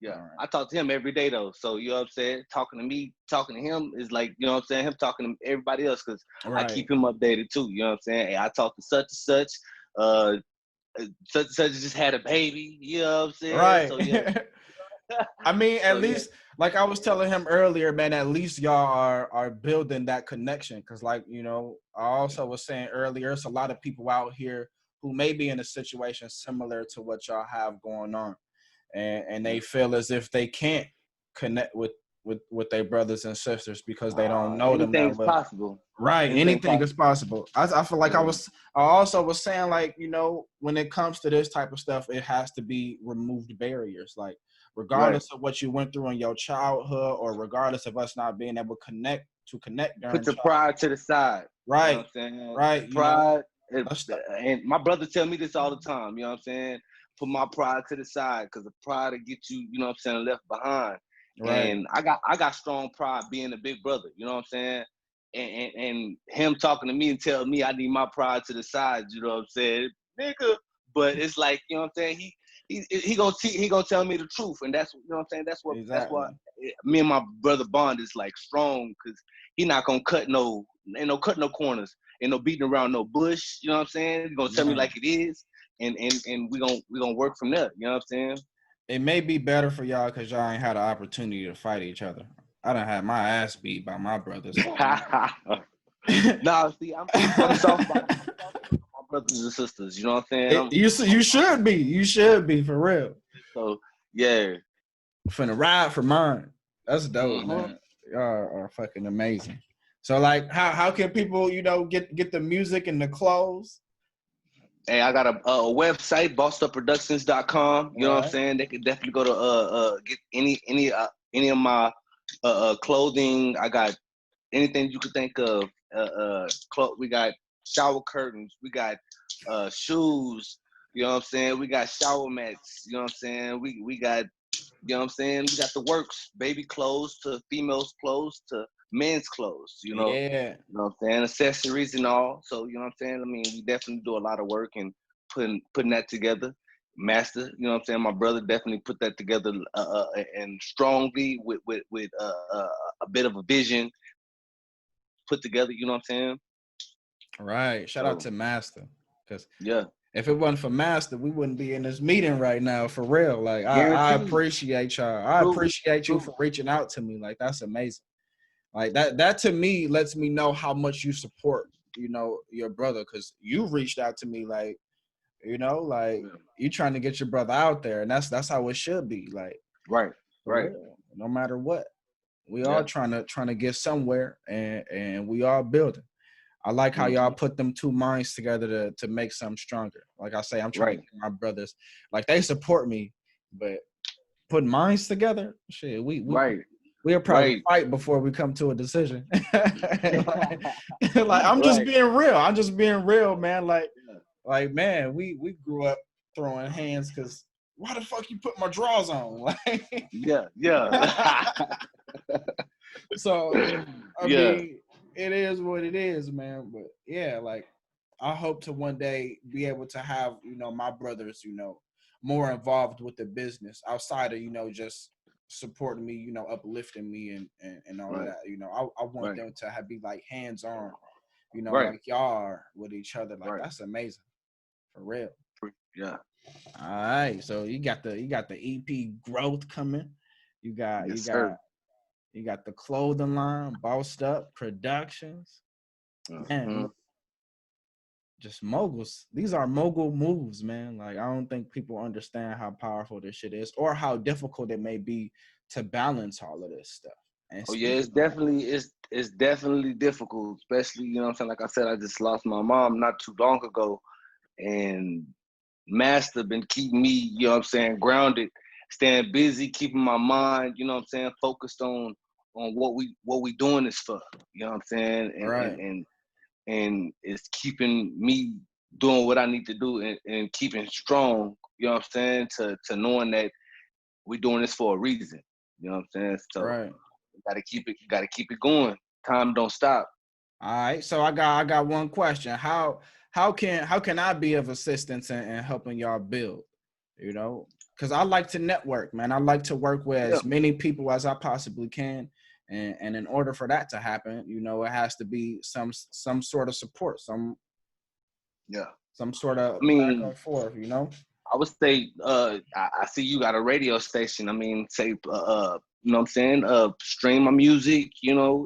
Yeah. Right. I talk to him every day though. So you know what I'm saying? Talking to me, talking to him is like, you know what I'm saying? Him talking to everybody else because I keep him updated too. You know what I'm saying? Hey, I talked to such and such. Such and such just had a baby. You know what I'm saying? Right. So yeah. I mean, at least like I was telling him earlier, man, at least y'all are building that connection. Cause like, you know, I also was saying earlier, it's a lot of people out here who may be in a situation similar to what y'all have going on. And they feel as if they can't connect with their brothers and sisters because they don't know them that well. Possible. Right. Anything is possible. I feel like I also was saying, like, you know, when it comes to this type of stuff, it has to be removed barriers. Like, regardless of what you went through in your childhood or regardless of us not being able to connect during put your pride to the side. Right. You know what I'm saying? Right. Pride. And my brother tell me this all the time. You know what I'm saying? Put my pride to the side because the pride will get you, you know what I'm saying, left behind. Right. And I got strong pride being a big brother, you know what I'm saying? And him talking to me and telling me I need my pride to the side, you know what I'm saying? Nigga. But it's like, you know what I'm saying? He gonna tell me the truth. And that's, you know what I'm saying? That's why me and my brother bond is like strong because he not gonna cut no corners. Ain't no beating around no bush, you know what I'm saying? He's gonna tell me like it is. And we gonna work from there. You know what I'm saying? It may be better for y'all because y'all ain't had an opportunity to fight each other. I done had my ass beat by my brothers. Nah, see, I'm soft by my brothers and sisters. You know what I'm saying? You should be. You should be for real. So yeah, finna ride for mine. That's dope, man. Y'all are fucking amazing. So like, how can people, you know, get the music and the clothes? Hey, I got a website, BossTripp4Tre.com. You know what I'm saying? They could definitely go to get any of my clothing. I got anything you could think of. We got shower curtains. We got shoes. You know what I'm saying? We got shower mats. You know what I'm saying? We got, you know what I'm saying? We got the works, baby clothes to females' clothes to men's clothes, you know. Yeah. You know what I'm saying? Accessories and all. So, you know what I'm saying? I mean, we definitely do a lot of work and putting that together. Master, you know what I'm saying? My brother definitely put that together and strongly with a bit of a vision put together, you know what I'm saying? Right. Shout out to Master. Because if it wasn't for Master, we wouldn't be in this meeting right now, for real. Like, I appreciate y'all. I appreciate you for reaching out to me. Like, that's amazing. Like, that to me lets me know how much you support, you know, your brother. Because you reached out to me, like, you know, like, you trying to get your brother out there. And that's how it should be. Like, right. No matter what. We all trying to get somewhere, and we all building. I like how y'all put them two minds together to make something stronger. Like I say, I'm trying to get my brothers, like, they support me, but putting minds together, shit, we we'll probably fight before we come to a decision. like I'm just being real. I'm just being real, man. Like man, we grew up throwing hands because why the fuck you put my drawers on? Like yeah. So I mean, it is what it is, man. But yeah, like I hope to one day be able to have, my brothers, more involved with the business outside of, just supporting me, uplifting me and all of that. I want them to be like hands on, like y'all are with each other. Like that's amazing. For real. Yeah. All right. So you got the EP growth coming. You got the clothing line, Bossed Up Productions. Man, just moguls. These are mogul moves, man. Like I don't think people understand how powerful this shit is or how difficult it may be to balance all of this stuff. And it's definitely difficult, especially, you know what I'm saying? Like I said, I just lost my mom not too long ago, and Masta been keeping me, you know what I'm saying, grounded, staying busy, keeping my mind, you know what I'm saying, focused on what we doing this for, you know what I'm saying? And it's keeping me doing what I need to do and keeping strong, you know what I'm saying, to knowing that we doing this for a reason, you know what I'm saying? So gotta keep it going. Time don't stop. All right. So I got one question. How can I be of assistance in helping y'all build? Because I like to network, man. I like to work with as many people as I possibly can. And in order for that to happen, it has to be some sort of support, some sort of back and forth, I would say, I see you got a radio station. I mean, say, you know what I'm saying? Stream my music, and you know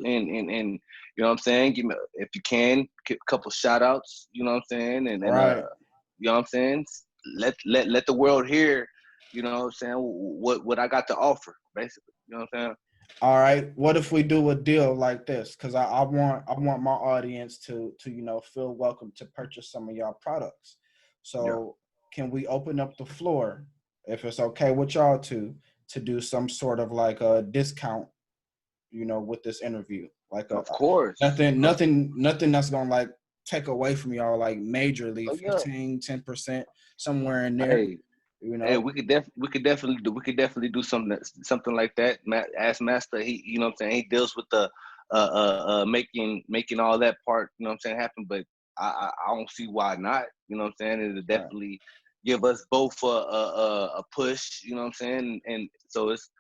what I'm saying? Give me, if you can, a couple shout outs, you know what I'm saying? And you know what I'm saying? Let the world hear, you know what I'm saying, what I got to offer, basically. You know what I'm saying? All right. What if we do a deal like this? Because I want my audience to feel welcome to purchase some of y'all products. So can we open up the floor, if it's okay with y'all, to do some sort of like a discount, with this interview? Like of course. Nothing that's gonna like take away from y'all like majorly, 15-10%, somewhere in there. Hey. Hey, we could definitely do something like that. Ask Masta, he, you know what I'm saying, he deals with the making all that part, you know what I'm saying, happen. But I don't see why not. You know what I'm saying? It'll definitely give us both a push. You know what I'm saying? And so it's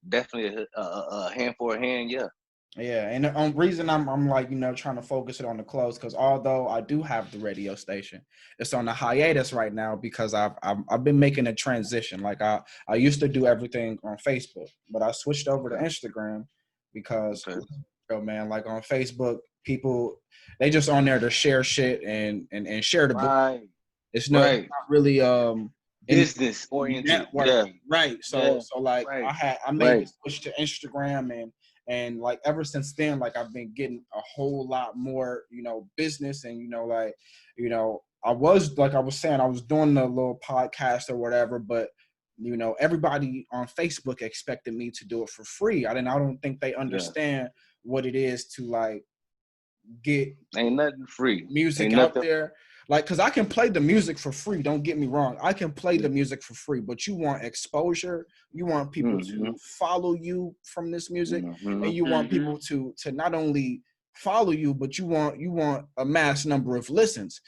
definitely a hand for a hand. Yeah. Yeah, and the reason I'm like, trying to focus it on the clothes, because although I do have the radio station, it's on a hiatus right now because I've been making a transition. Like I used to do everything on Facebook, but I switched over to Instagram because, man, like on Facebook, people, they just on there to share shit and share the book. It's not really business oriented. Right. So like I made the switch to Instagram and like ever since then, like I've been getting a whole lot more, business and, I was, like I was saying, I was doing a little podcast or whatever, but, everybody on Facebook expected me to do it for free. I don't think they understand what it is to like get ain't nothing free music out there. Like, cause I can play the music for free. Don't get me wrong. I can play the music for free, but you want exposure. You want people to follow you from this music, and you want people to not only follow you, but you want a mass number of listens.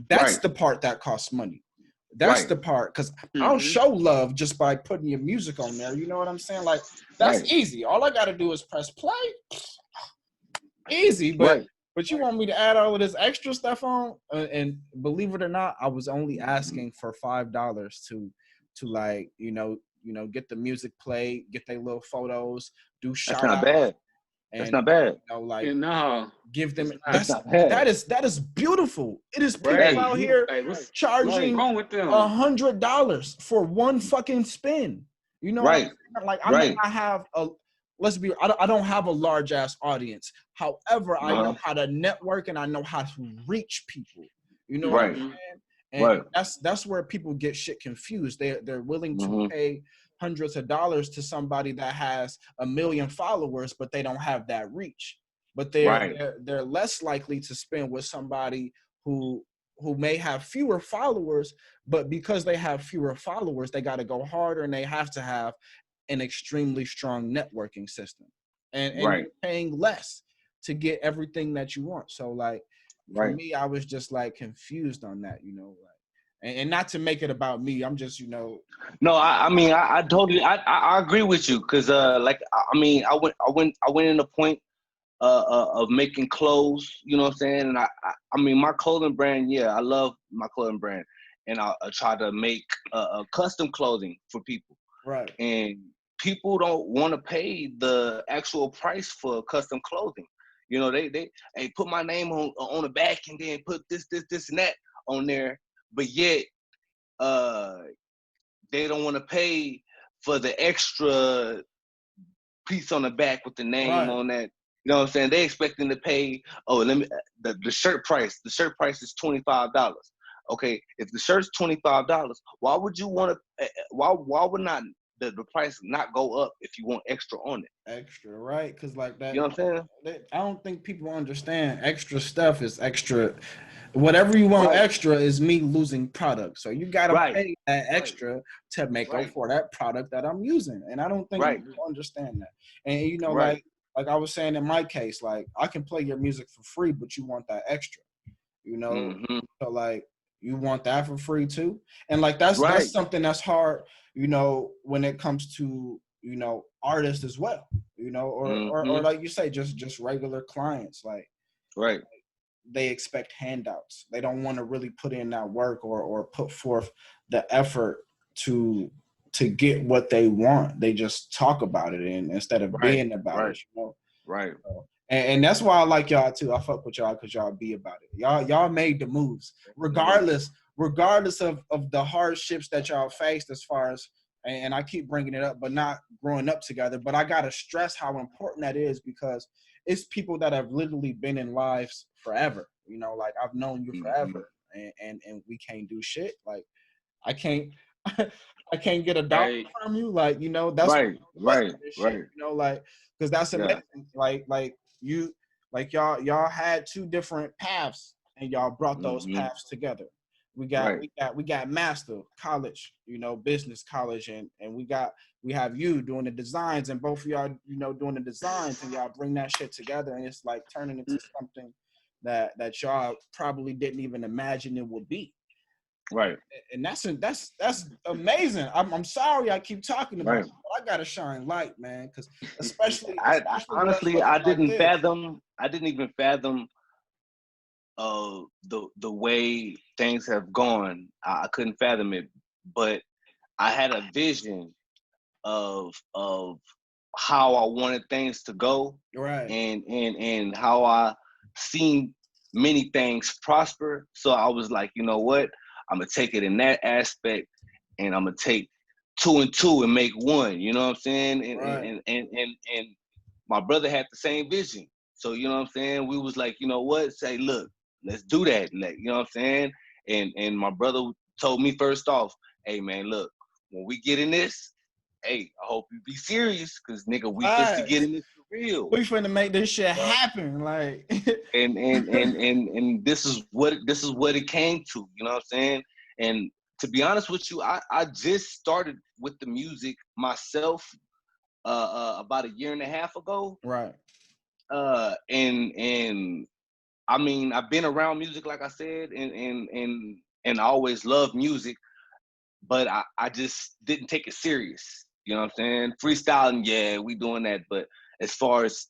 That's the part that costs money. That's the part, cause I'll show love just by putting your music on there. You know what I'm saying? Like that's easy. All I got to do is press play. Easy, but. But you want me to add all of this extra stuff on? And believe it or not, I was only asking for $5 to like, get the music played, get their little photos, do shout outs. That's not bad. That's not bad. Give them. That is beautiful. It is people out here charging $100 for one fucking spin. You know, like I may not have a. Let's be. I don't have a large ass audience. However, I know how to network and I know how to reach people. You know what I'm saying? And that's where people get shit confused. They're willing to pay hundreds of dollars to somebody that has 1 million followers, but they don't have that reach. But they're less likely to spend with somebody who may have fewer followers, but because they have fewer followers, they got to go harder and they have to have an extremely strong networking system. And you're paying less to get everything that you want. So like for me, I was just like confused on that, you know, like, and not to make it about me. I'm just, you know. No, I mean, I totally, I agree with you. Cause, like, I mean, I went in the point, of making clothes, you know what I'm saying? And I mean, my clothing brand, yeah, I love my clothing brand. And I try to make custom clothing for people. Right. And people don't want to pay the actual price for custom clothing. You know, they put my name on the back and then put this and that on there. But yet, they don't want to pay for the extra piece on the back with the name on that. You know what I'm saying? They expecting to pay, the shirt price. The shirt price is $25. Okay, if the shirt's $25, why would you want to, why would not the price not go up if you want extra on it? Extra, right? Because like that, you know what I'm saying? I don't think people understand extra stuff is extra. Whatever you want extra is me losing product. So you got to pay that extra to make up for that product that I'm using. And I don't think people understand that. And, you know, like I was saying in my case, like I can play your music for free, but you want that extra, you know? So like, you want that for free too? And like, that's something that's hard, you know, when it comes to, you know, artists as well, you know, or like you say, just regular clients, like, they expect handouts. They don't want to really put in that work or put forth the effort to get what they want. They just talk about it and instead of being about it, you know? So, and that's why I like y'all too. I fuck with y'all because y'all be about it. Y'all made the moves, regardless of the hardships that y'all faced as far as, and I keep bringing it up, but not growing up together. But I gotta stress how important that is because it's people that have literally been in lives forever. You know, like I've known you forever, and we can't do shit. Like I can't I can't get a dollar from you. Like, you know, that's right. You know, like because that's amazing. Like you, like y'all had two different paths and y'all brought those paths together. We got Masta college, you know, business college, and we have you doing the designs, and both of y'all, you know, doing the designs, and y'all bring that shit together, and it's like turning into something that y'all probably didn't even imagine it would be. Right. And that's amazing. I'm sorry I keep talking about it, but I gotta shine light, man, because especially honestly, I didn't even fathom the way things have gone. I couldn't fathom it, but I had a vision of how I wanted things to go, and how I seen many things prosper. So I was like, you know what, I'm gonna take it in that aspect, and I'm gonna take 2 and 2 and make 1. You know what I'm saying? And my brother had the same vision. So you know what I'm saying? We was like, you know what? Say, look, let's do that. Like, you know what I'm saying? And my brother told me first off, hey man, look, when we get in this, hey, I hope you be serious, cause nigga, we just to get in this for real. We finna make this shit happen, like. and this is what it came to. You know what I'm saying? And to be honest with you, I just started with the music myself about 1.5 years ago. Right. And I mean, I've been around music, like I said, and I always loved music, but I just didn't take it serious. You know what I'm saying? Freestyling, yeah, we doing that. But as far as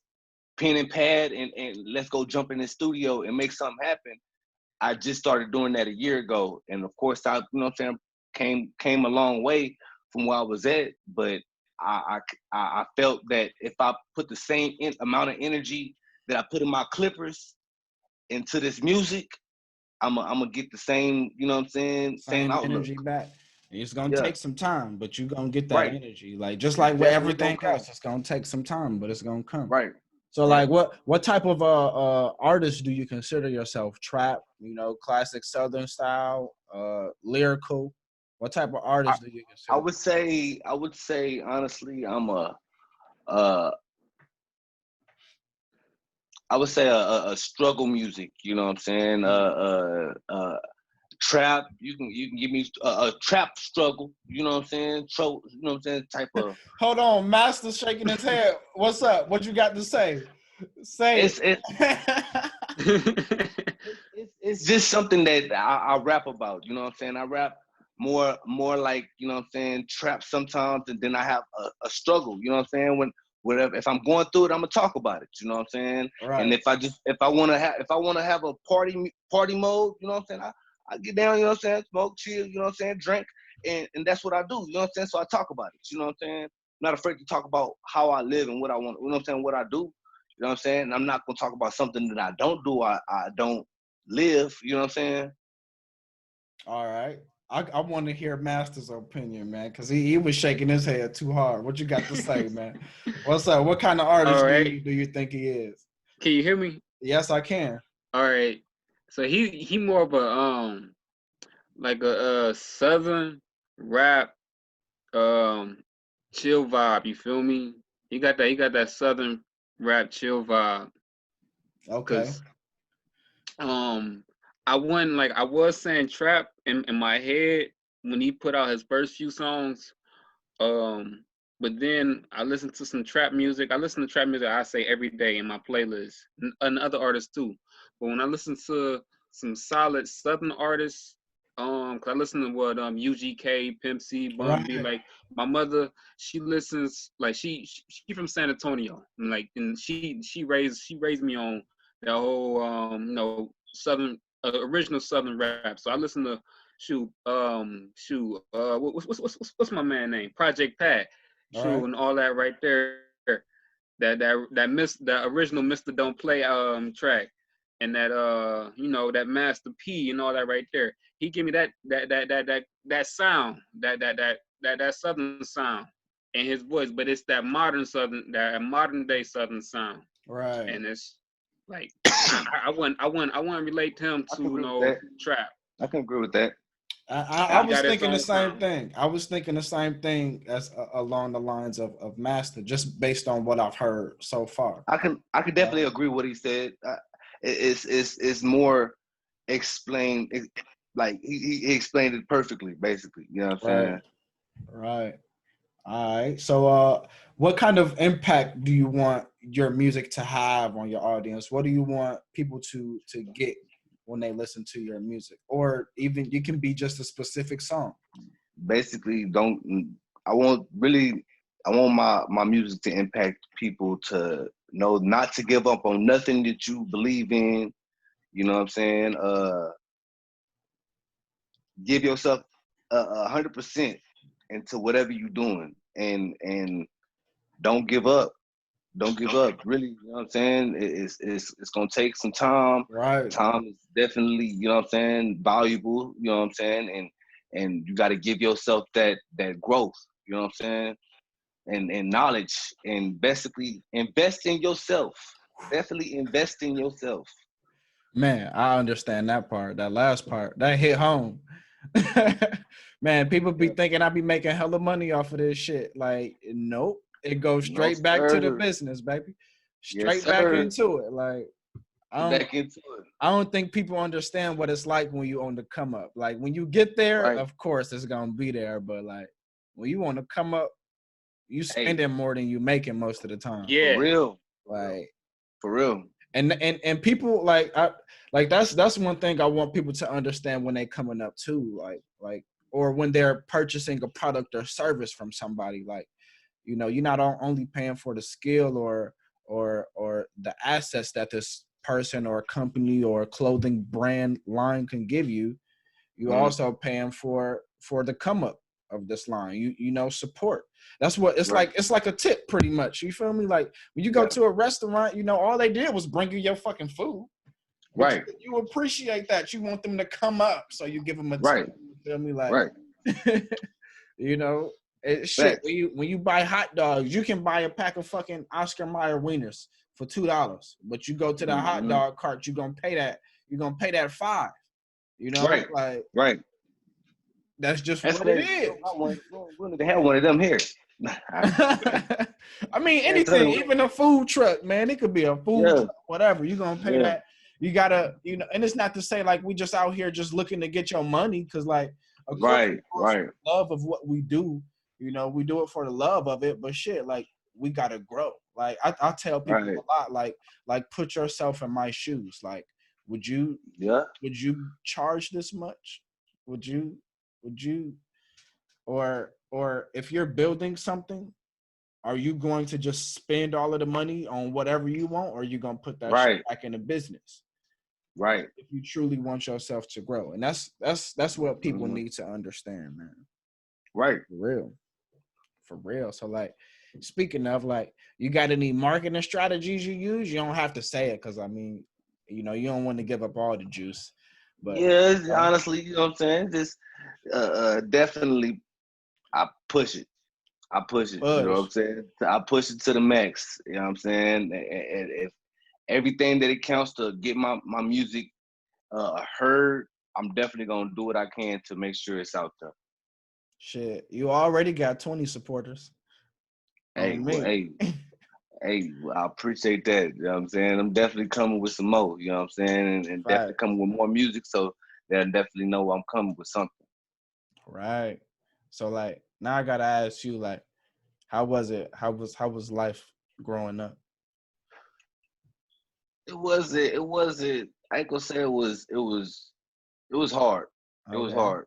pen and pad and let's go jump in the studio and make something happen, I just started doing that 1 year ago. And of course, I, you know what I'm saying, came a long way from where I was at. But I felt that if I put the same amount of energy that I put in my clippers into this music, I'm gonna get the same, you know what I'm saying, same energy back. It's gonna take some time, but you're gonna get that energy. Like just like with everything else, it's gonna take some time, but it's gonna come. Right. So like what type of artist do you consider yourself? Trap, you know, classic Southern style, lyrical? What type of artist do you consider? I would say honestly, I'm uh I would say a struggle music. You know what I'm saying? Trap. You can give me a trap struggle. You know what I'm saying? You know what I'm saying? Type of. Hold on, Master's shaking his head. What's up? What you got to say? Say it. It's just something that I rap about. You know what I'm saying? I rap more like, you know what I'm saying, trap sometimes, and then I have a struggle. You know what I'm saying? Whatever, if I'm going through it, I'm gonna talk about it. You know what I'm saying? Right. And if I wanna have a party mode, you know what I'm saying? I get down, you know what I'm saying? Smoke, chill, you know what I'm saying? Drink, and that's what I do. You know what I'm saying? So I talk about it. You know what I'm saying? I'm not afraid to talk about how I live and what I want. You know what I'm saying? What I do. You know what I'm saying? And I'm not gonna talk about something that I don't do. I don't live. You know what I'm saying? All right. I want to hear Master's opinion, man, because he was shaking his head too hard. What you got to say, man? What's up? What kind of artist do you think he is? Can you hear me? Yes, I can. All right. So he more of a like a southern rap chill vibe. You feel me? He got that southern rap chill vibe. Okay. I was saying trap in my head when he put out his first few songs. But then I listened to some trap music. I listen to trap music, I say, every day in my playlist, and other artists too. But when I listen to some solid southern artists, cause I listen to what UGK, Pimp C, Bun B. Like my mother, she listens, like she from San Antonio, and she raised me on that whole southern original southern rap. So I listen to what's my man name? Project Pat, and all that right there. That original Mr. Don't Play track, and that Master P and all that right there. He give me that sound, that southern sound in his voice, but it's that modern day southern sound. Right. And it's like I wouldn't relate him to trap. I can agree with that. I was thinking the same thing. I was thinking the same thing as along the lines of Master, just based on what I've heard so far. I can definitely agree with what he said. It's more explained. Like he explained it perfectly, basically. You know what I'm saying? Right. All right. So, what kind of impact do you want your music to have on your audience? What do you want people to get when they listen to your music, or even you can be just a specific song? Basically, I want my music to impact people to know not to give up on nothing that you believe in. You know what I'm saying? Give yourself 100% into whatever you're doing, and don't give up. Don't give up. Really, you know what I'm saying? It's gonna take some time. Right. Time is definitely, you know what I'm saying, valuable. You know what I'm saying, and you got to give yourself that growth. You know what I'm saying, and knowledge, and basically invest in yourself. Definitely invest in yourself. Man, I understand that part. That last part, that hit home. Man, people be thinking I be making hella money off of this shit. Like, nope. It goes straight back to the business, baby. Straight back into it. Like, I don't think people understand what it's like when you on the come up. Like, when you get there, of course it's gonna be there. But like, when you want to come up, you spending more than you making most of the time. Yeah, for real. Like, for real. And people like that's one thing I want people to understand when they coming up too. Like, or when they're purchasing a product or service from somebody. Like, you know, you're not only paying for the skill or the assets that this person or company or clothing brand line can give you. You also paying for the come up of this line. You know, support. That's what it's like. It's like a tip, pretty much. You feel me? Like when you go to a restaurant, you know, all they did was bring you your fucking food. But you appreciate that. You want them to come up, so you give them a tip. You feel me? Like, you know. Shit, when you buy hot dogs, you can buy a pack of fucking Oscar Mayer wieners for $2, but you go to the hot dog cart, you're gonna pay that $5. You know, That's just That's what it crazy. is. We need to have one of them here. I mean, Yeah, anything, totally. even a food truck, man. It could be a food truck, whatever. You're gonna pay that. You gotta, and it's not to say like we just out here just looking to get your money, because like, of course, we do it for the love of what we do. We do it for the love of it. But shit, like we gotta grow. Like I tell people a lot, like put yourself in my shoes. Like, would you charge this much? Would you, or if you're building something, are you going to just spend all of the money on whatever you want, or are you going to put that shit back in the business? Right. If you truly want yourself to grow. And that's what people need to understand, man. Right. For real. So like, speaking of, like, you got any marketing strategies you use? You don't have to say it, because I mean, you don't want to give up all the juice. But honestly, you know what I'm saying? Just definitely I push it. You know what I'm saying? I push it to the max. You know what I'm saying? And if everything that it counts to get my music heard, I'm definitely gonna do what I can to make sure it's out there. Shit, you already got 20 supporters. Hey, I appreciate that. You know what I'm saying? I'm definitely coming with some more, you know what I'm saying? And definitely coming with more music, so they'll definitely know I'm coming with something. Right. So like, now I gotta ask you, like, how was it? How was life growing up? It wasn't. I ain't gonna say it was hard. It was hard.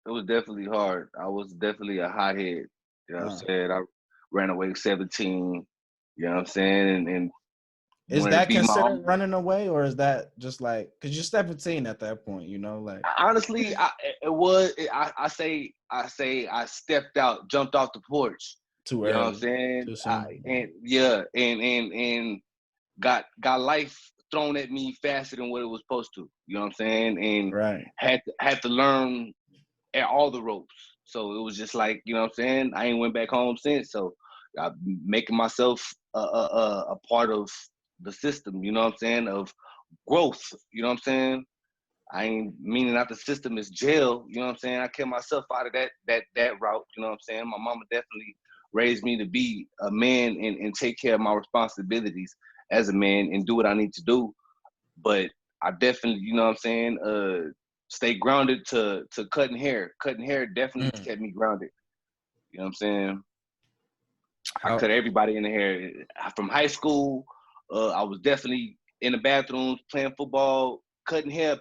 It was definitely hard. I was definitely a hothead. You know what I'm saying? I ran away 17. You know what I'm saying? And is that considered running away, or is that just like, because you're 17 at that point? Like, honestly, I say I stepped out, jumped off the porch. Too early. You know what I'm saying? And got life thrown at me faster than what it was supposed to. You know what I'm saying? And had to learn at all the ropes. So it was just like, you know what I'm saying? I ain't went back home since. So I'm making myself a part of the system, you know what I'm saying, of growth. You know what I'm saying? I ain't meaning that the system is jail, you know what I'm saying? I kept myself out of that route, you know what I'm saying? My mama definitely raised me to be a man and take care of my responsibilities as a man and do what I need to do. But I definitely, you know what I'm saying, stay grounded to cutting hair. Cutting hair definitely kept me grounded. You know what I'm saying? I cut everybody in the hair. From high school, I was definitely in the bathrooms playing football, cutting hair,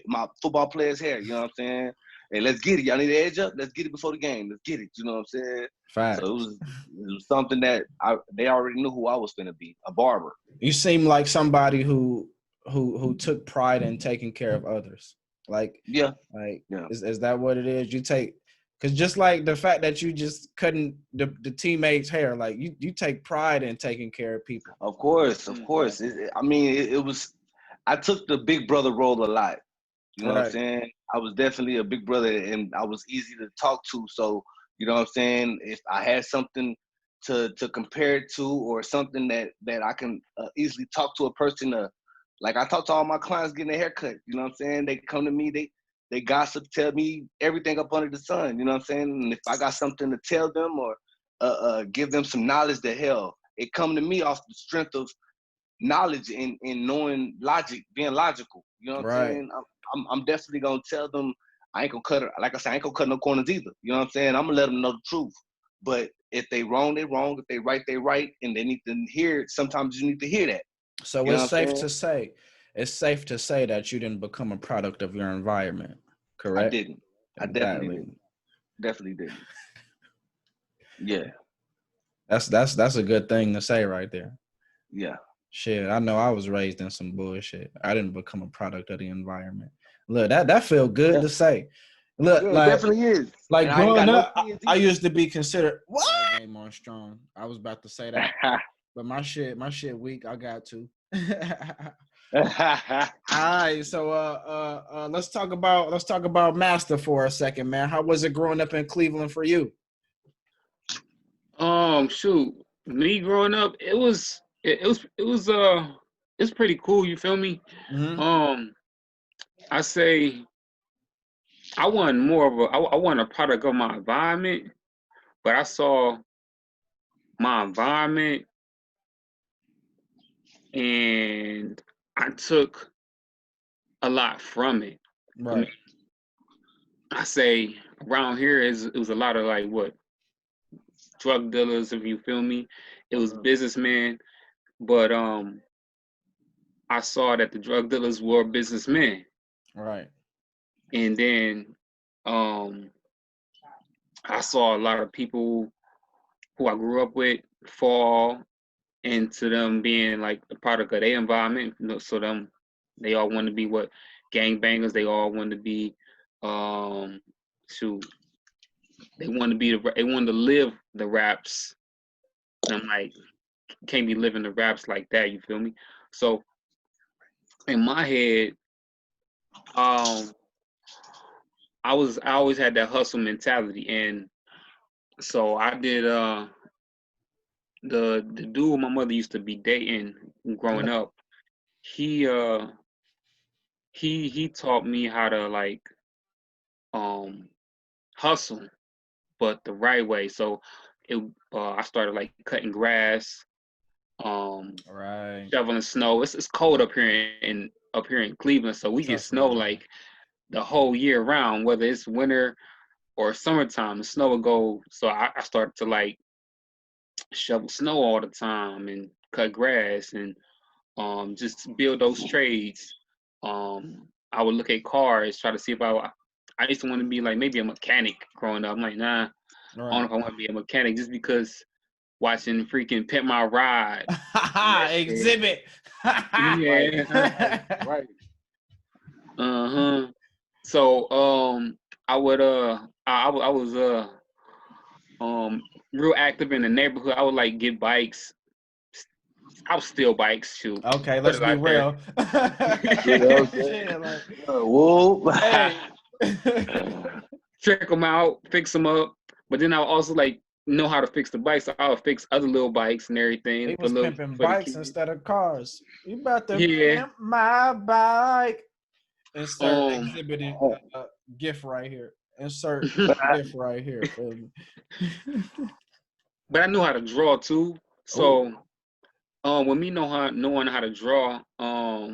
my football players' hair. You know what I'm saying? Hey, let's get it. Y'all need to edge up. Let's get it before the game. Let's get it. You know what I'm saying? Facts. So it was something that they already knew who I was going to be, a barber. You seem like somebody who took pride in taking care of others. Like, is that what it is? You take, because just like the fact that you just cutting the teammates' hair, like you take pride in taking care of people. Of course. It was, I took the big brother role a lot. You know what I'm saying? I was definitely a big brother, and I was easy to talk to. So, you know what I'm saying? If I had something to compare it to, or something that I can easily talk to a person, like I talk to all my clients getting a haircut. You know what I'm saying? They come to me, they gossip, tell me everything up under the sun. You know what I'm saying? And if I got something to tell them or give them some knowledge, that hell, it come to me off the strength of knowledge and knowing logic, being logical. You know what I'm saying? I'm definitely gonna tell them I ain't gonna cut it. Like I said, I ain't gonna cut no corners either. You know what I'm saying? I'm gonna let them know the truth. But if they wrong, they wrong. If they right, they right. And they need to hear it. Sometimes you need to hear that. So it's safe to say that you didn't become a product of your environment, correct? I didn't. I definitely didn't. Yeah. That's a good thing to say right there. Yeah. Shit, I know I was raised in some bullshit. I didn't become a product of the environment. Look, that feel good to say. Look, yeah, like, it definitely is. Like, growing up, I used to be considered game on strong. I was about to say that, but my shit weak. I got to. All right, so let's talk about Masta for a second, man. How was it growing up in Cleveland for you? Shoot, me growing up, it's pretty cool. You feel me? Mm-hmm. I say I wasn't more of a I wasn't a product of my environment, but I saw my environment and I took a lot from it. I mean, Right. I say around here it was a lot of like what drug dealers, if you feel me. It was businessmen, but I saw that the drug dealers were businessmen, Right. and then um, I saw a lot of people who I grew up with fall into them being like the product of their environment. So they all want to be what gangbangers. They all want to be shoot. They want to be they want to live the raps. And I'm like, can't be living the raps like that. You feel me? So in my head, um, I always had that hustle mentality, and so I did the dude my mother used to be dating growing up. He he taught me how to like um hustle, but the right way. So I started like cutting grass, Right. shoveling snow. It's cold up here in Cleveland, so we get Trust me, snow bro. like the whole year round, whether it's winter or summertime. The snow would go. So I started to like shovel snow all the time and cut grass and just build those trades. I would look at cars, try to see if I used to want to be like maybe a mechanic growing up. I'm like, nah, I don't know Right. if I want to be a mechanic just because watching freaking Pimp My Ride. Exhibit. Right, Yeah. right. Uh-huh. So I would I was real active in the neighborhood. I would like get bikes. I would steal bikes too. Okay, Put let's it be out there. real. You know what I'm saying? Shit, like, Whoop. hey. Trick them out, fix them up. But then I would also like know how to fix the bikes. So I would fix other little bikes and He everything was pimping for the bikes kids. instead of cars. You about to Yeah. pimp my bike. Insert exhibited Oh, gift right here. Insert gift right here. Feel me? But I knew how to draw too. Oh, So with me knowing how to draw, uh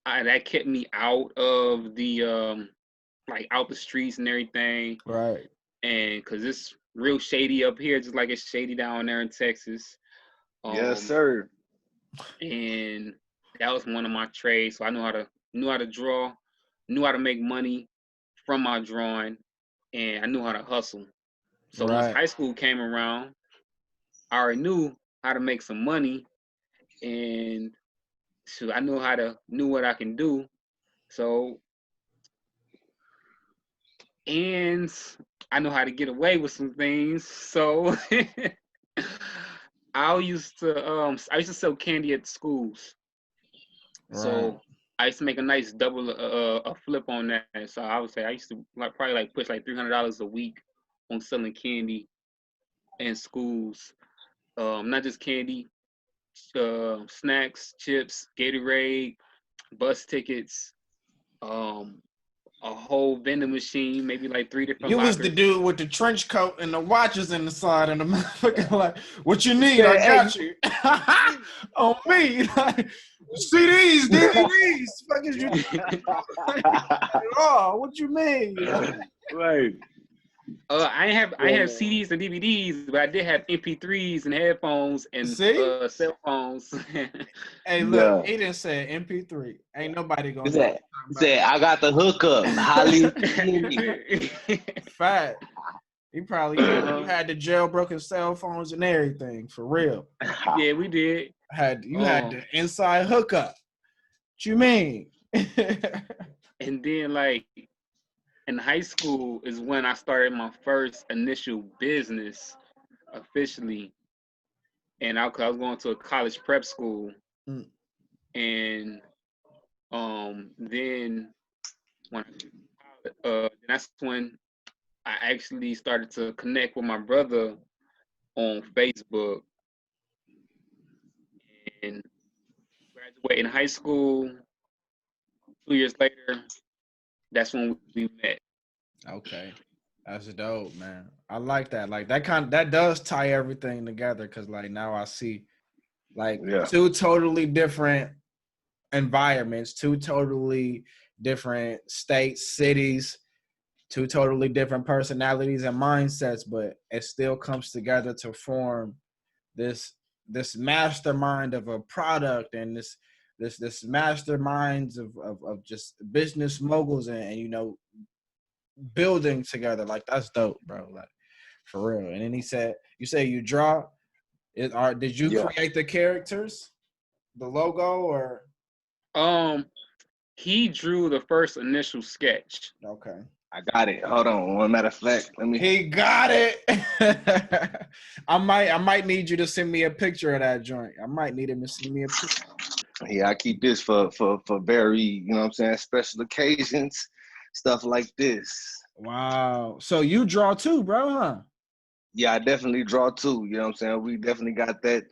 that kept me out of the like out the streets and everything. right. And because it's real shady up here, just like it's shady down there in Texas. yes, Um, sir. and that was one of my trades. So I knew how to draw, knew how to make money from my drawing, and I knew how to hustle. So once Right. high school came around, I already knew how to make some money, and so I knew what I can do. So and I know how to get away with some things. So I used to sell candy at schools. Right. So I used to make a nice double a flip on that. So I would say I used to like probably like push like $300 a week on selling candy in schools. Not just candy, snacks, chips, Gatorade, bus tickets, um, a whole vending machine, maybe like 3 different You was the lockers. dude with the trench coat and the watches in the side and the motherfucker like, what you need? Yeah, I hey, got you. On me. Like, CDs, DVDs. Fuck is you oh, what you mean? You know? right. I have CDs and DVDs, but I did have MP3s and headphones and See? cell phones. Hey, look, Yeah. he didn't say MP3. Ain't nobody He gonna know what said, I got the hookup. Holly. fat. He probably you had the jailbroken cell phones and everything for real. Yeah, we did. You had the inside hookup. What you mean? And then like in high school is when I started my first initial business officially, and I was going to a college prep school, and then when that's when I actually started to connect with my brother on Facebook, and graduating high school 2 years later That's when we met. Okay. That's dope, man. I like that. Like that does tie everything together because like now I see like Yeah. two totally different environments, two totally different states, cities, two totally different personalities and mindsets, but it still comes together to form this mastermind of a product and this masterminds of just business moguls and you know building together. Like that's dope, bro. Like for real. And then he said, you say you draw it are did you Yeah. create the characters, the logo or He drew the first initial sketch. okay. I got it. Hold on. One matter of fact, let me. He got it. I might need you to send me a picture of that joint. I might need him to send me a picture. Yeah, I keep this for very, you know what I'm saying, special occasions, stuff like this. Wow. So you draw too, bro, huh? Yeah, I definitely draw too. You know what I'm saying? We definitely got that.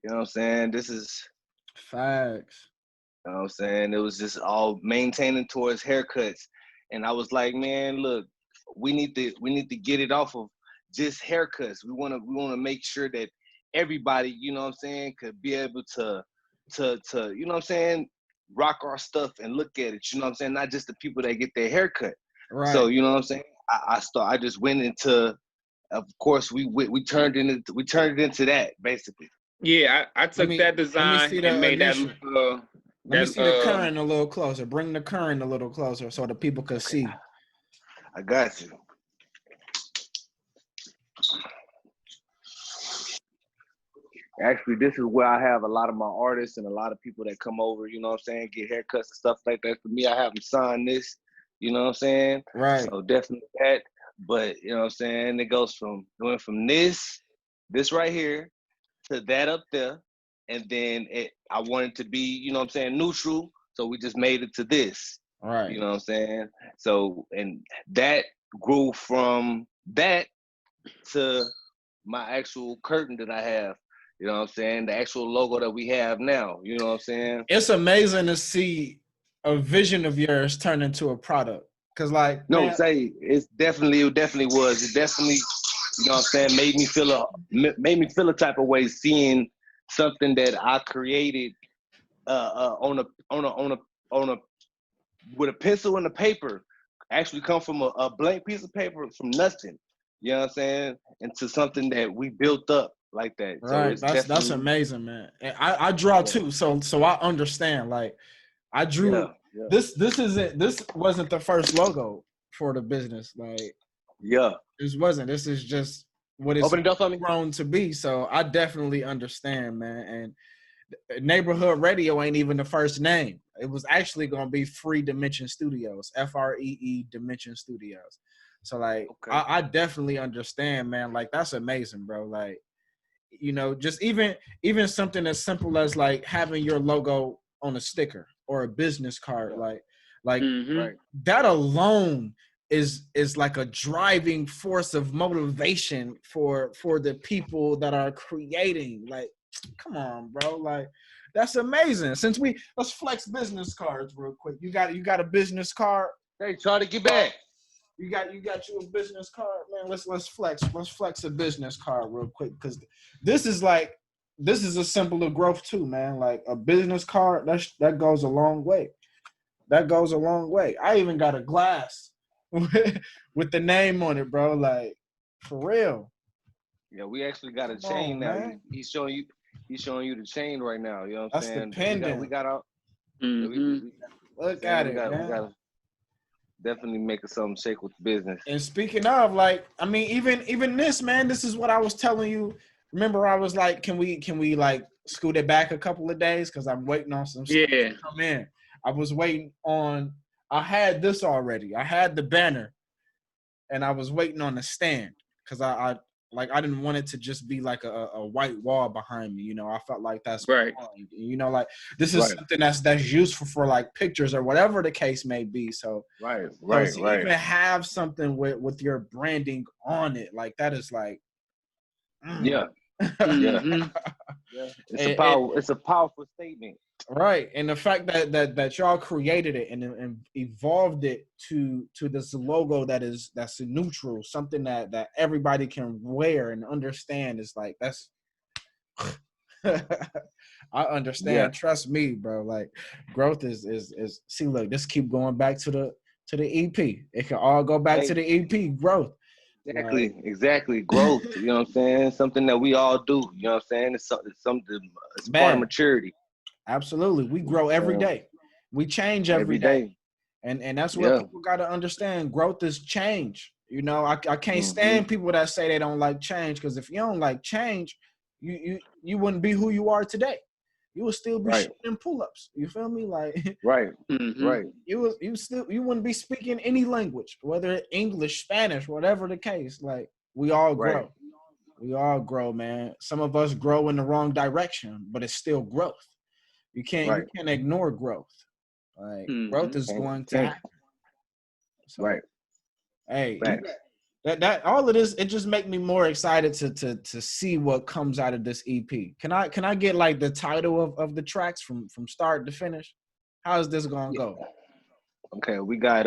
You know what I'm saying? This is, Facts. you know what I'm saying? It was just all maintaining towards haircuts. And I was like, man, look, we need to get it off of just haircuts. We wanna make sure that everybody, you know what I'm saying, could be able to you know what I'm saying, rock our stuff and look at it. You know what I'm saying? Not just the people that get their haircut. Right. So you know what I'm saying? I just went into, of course we turned it into that basically. Yeah, I took that design and made that. Let me see the current a little closer. Bring the current a little closer so the people can see. I got you. Actually, this is where I have a lot of my artists and a lot of people that come over, you know what I'm saying, get haircuts and stuff like that. For me, I have them sign this, you know what I'm saying? Right. So definitely that. But, you know what I'm saying, it goes from this right here, to that up there. And then I wanted to be, you know what I'm saying, neutral. So we just made it to this. Right. You know what I'm saying? So, and that grew from that to my actual curtain that I have. You know what I'm saying? The actual logo that we have now. You know what I'm saying? It's amazing to see a vision of yours turn into a product. Cause like no, man, say it definitely was. It definitely, you know what I'm saying, made me feel a type of way seeing something that I created on a with a pencil and a paper, actually come from a blank piece of paper from nothing. You know what I'm saying? Into something that we built up like that. Right. So it's that's amazing, man. And I draw too, so I understand. Like I drew this wasn't the first logo for the business. Like this wasn't. This is just what it's grown to be. So I definitely understand, man. And Neighborhood Radio ain't even the first name. It was actually gonna be Free Dimension Studios, FREE Dimension Studios. So like I definitely understand, man. Like that's amazing, bro. Like, you know, just even something as simple as like having your logo on a sticker or a business card, like that alone is like a driving force of motivation for the people that are creating. Like, come on, bro. Like, that's amazing. Since let's flex business cards real quick. You got a business card? Hey, try to get back. You got you a business card, man. Let's flex a business card real quick, because this is a symbol of growth too, man. Like a business card, that goes a long way. That goes a long way. I even got a glass with the name on it, bro. Like for real. Yeah, we actually got a chain now. Man. He's showing you the chain right now. You know what I'm saying? That's the pendant. We got our. Look at it, man. We got definitely making something shake with the business. And speaking of, like, I mean, even this, man, this is what I was telling you. Remember, I was like, can we like scoot it back a couple of days? Because I'm waiting on some stuff to come in. I was waiting on, I had this already. I had the banner, and I was waiting on the stand because I didn't want it to just be like a white wall behind me. You know, I felt like that's right. You know, like this is something that's useful for like pictures or whatever the case may be. So right. Even have something with your branding on it, like that is like yeah. Yeah. It's a powerful statement. Right, and the fact that y'all created it and evolved it to this logo that's neutral, something that everybody can wear and understand is like that's. I understand. Yeah. Trust me, bro. Like growth is see. Look, this keep going back to the EP. It can all go back to the EP. Growth. Exactly. Growth. You know what I'm saying? Something that we all do. You know what I'm saying? It's something. It's part of maturity. Absolutely. We grow every day. We change every day. And that's what people got to understand. Growth is change. You know, I can't stand people that say they don't like change, because if you don't like change, you wouldn't be who you are today. You would still be shooting pull-ups. You feel me? Like right. You wouldn't be speaking any language, whether English, Spanish, whatever the case. Like we all grow. Right. We all grow, man. Some of us grow in the wrong direction, but it's still growth. You can't ignore growth. Like growth is going to happen. So, hey, that all of this, it just make me more excited to see what comes out of this EP. Can I get like the title of the tracks from start to finish? How is this gonna go? Okay, we got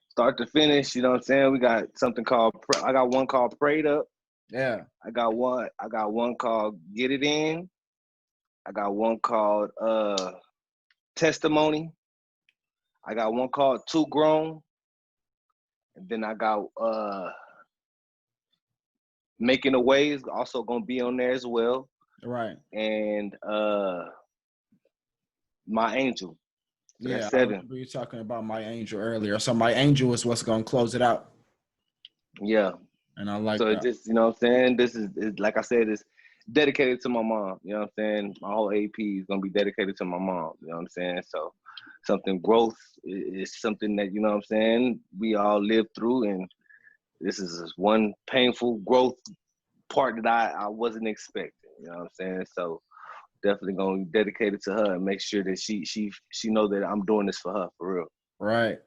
start to finish. You know what I'm saying? We got something called. I got one called Prayed Up. Yeah. I got one called Get It In. I got one called Testimony. I got one called Too Grown. And then I got Making a Way is also gonna be on there as well. Right. And My Angel. So yeah, that's 7. I remember you talking about My Angel earlier. So My Angel is what's gonna close it out. Yeah. And I like so that. So just, you know what I'm saying? This is like I said, it's dedicated to my mom. You know what I'm saying? My whole AP is gonna be dedicated to my mom. You know what I'm saying? So something growth is something that, you know what I'm saying, we all live through, and this is one painful growth part that I wasn't expecting. You know what I'm saying? So definitely gonna dedicate it to her and make sure that she know that I'm doing this for her, for real. Right.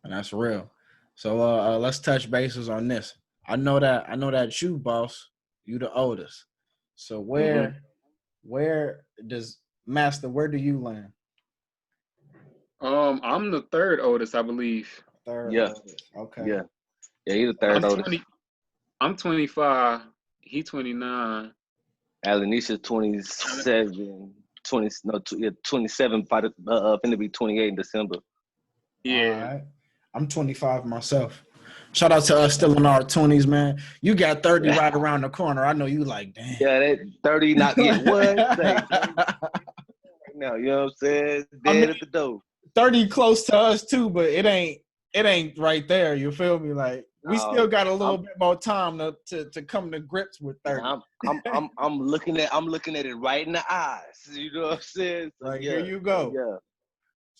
And that's real. So let's touch bases on this. I know that you, boss, you the oldest. So where does Masta, where do you land? I'm the third oldest, I believe. Oldest. Okay. Yeah, he's the third oldest. I'm 25. He 29. Alanisha's 27. 27. Finna be 28 in December. Yeah. All right. I'm 25 myself. Shout out to us still in our 20s, man. You got 30 right around the corner. I know you like, damn. Yeah, that 30 not yet. What? Right now, you know what I'm saying? Dead at the door. 30 close to us too, but it ain't right there. You feel me? Like we still got a little bit more time to come to grips with 30. I'm looking at it right in the eyes. You know what I'm saying? So, like here you go. Yeah.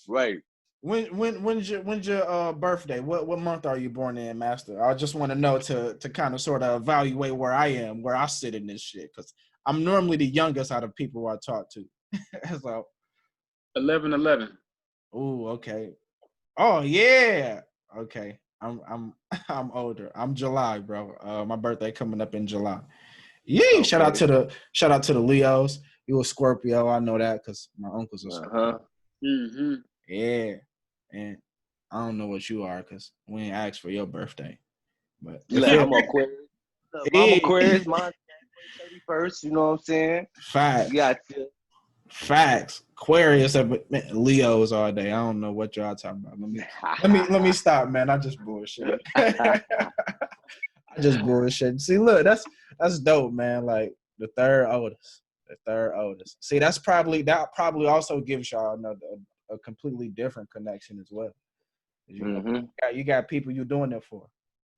Right. When's your birthday? What month are you born in, Masta? I just want to know to kind of sort of evaluate where I am, where I sit in this shit, because I'm normally the youngest out of people I talk to. So 11/11. Oh, okay. Oh yeah. Okay. I'm older. I'm July, bro. My birthday coming up in July. Yeah. Okay. Shout out to the Leos. You a Scorpio? I know that because my uncle's a Scorpio. Yeah. And I don't know what you are because we ain't asked for your birthday. But I'm Aquarius. I'm Aquarius. Mine's January 31st. You know what I'm saying? Facts. Gotcha. Facts. Aquarius and Leos all day. I don't know what y'all talking about. Let me stop, man. I just bullshit. I just bullshit. See, look, that's dope, man. Like the third oldest. See, that probably also gives y'all a completely different connection as well. You got people you're doing it for.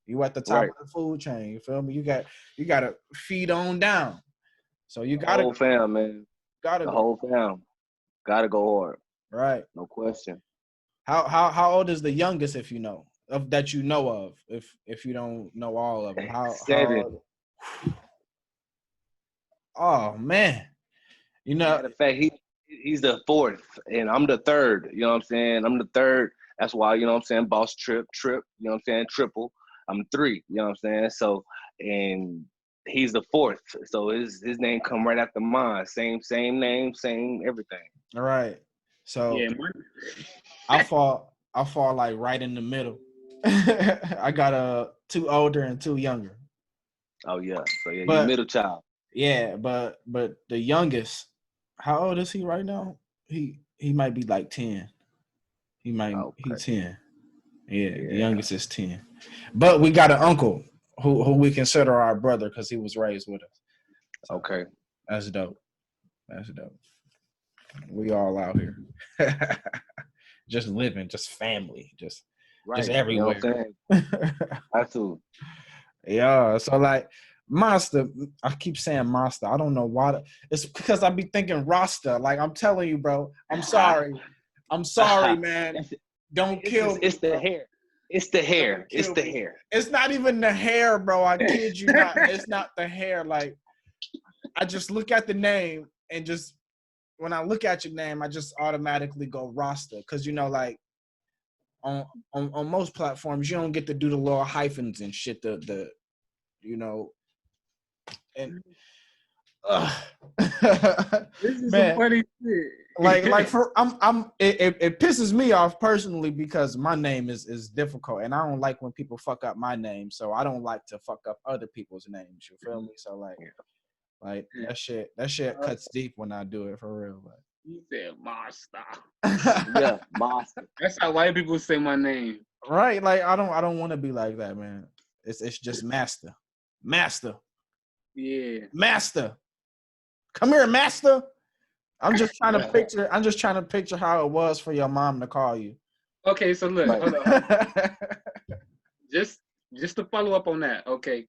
You at the top of the food chain. You feel me? You got to feed on down. So you got the whole fam, man. The whole fam. Gotta go hard. Right. No question. How old is the youngest, if you know that you know of? If you don't know all of them, 7. Oh man, you know. Matter of fact, he's the 4th, and I'm the 3rd. You know what I'm saying? I'm the 3rd. That's why, you know what I'm saying, BossTripp4Tre. You know what I'm saying? Triple. I'm 3. You know what I'm saying? So, and he's the fourth, so his name come right after mine. Same name, same everything. All right. So Yeah, I fall like right in the middle. I got 2 older and 2 younger. Oh yeah, so yeah, you But middle child. yeah, but the youngest, how old is he right now? He might be like 10. He's 10. Yeah, the youngest is 10. But we got an uncle who we consider our brother because he was raised with us. So Okay. that's dope. That's dope. We all out here. Just living, just family, just everywhere. You know what I'm saying? Absolutely. Yeah. So like Masta, I keep saying Masta. I don't know why. It's because I be thinking Rasta. Like I'm telling you, bro. I'm sorry. I'm sorry, man. Don't kill me. It's the hair. It's the hair. It's the hair. It's not even the hair, bro. I kid you not. It's not the hair. Like I just look at the name and just when I look at your name, I just automatically go Rasta. Because you know, like on most platforms, you don't get to do the little hyphens and shit. The you know, and this is some funny shit. like for it pisses me off personally because my name is difficult and I don't like when people fuck up my name, so I don't like to fuck up other people's names. You feel me? So like that shit cuts deep when I do it for real. Like. You said Masta. Yeah, Masta. That's how white people say my name. Right? Like I don't want to be like that, man. It's just Master. Yeah. Master. Come here, Master. I'm just trying to picture how it was for your mom to call you. Okay, so look, hold on. just to follow up on that, okay.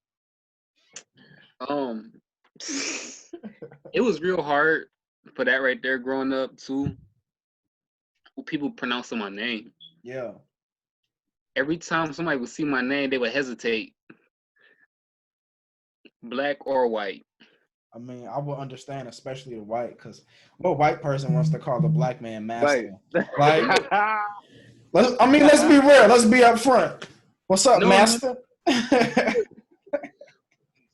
It was real hard for that right there growing up too. People pronouncing my name. Yeah. Every time somebody would see my name, they would hesitate. Black or white. I mean, I would understand, especially the white, because what white person wants to call the black man Master? Right. Like, let's be real. Let's be up front. What's up, Master?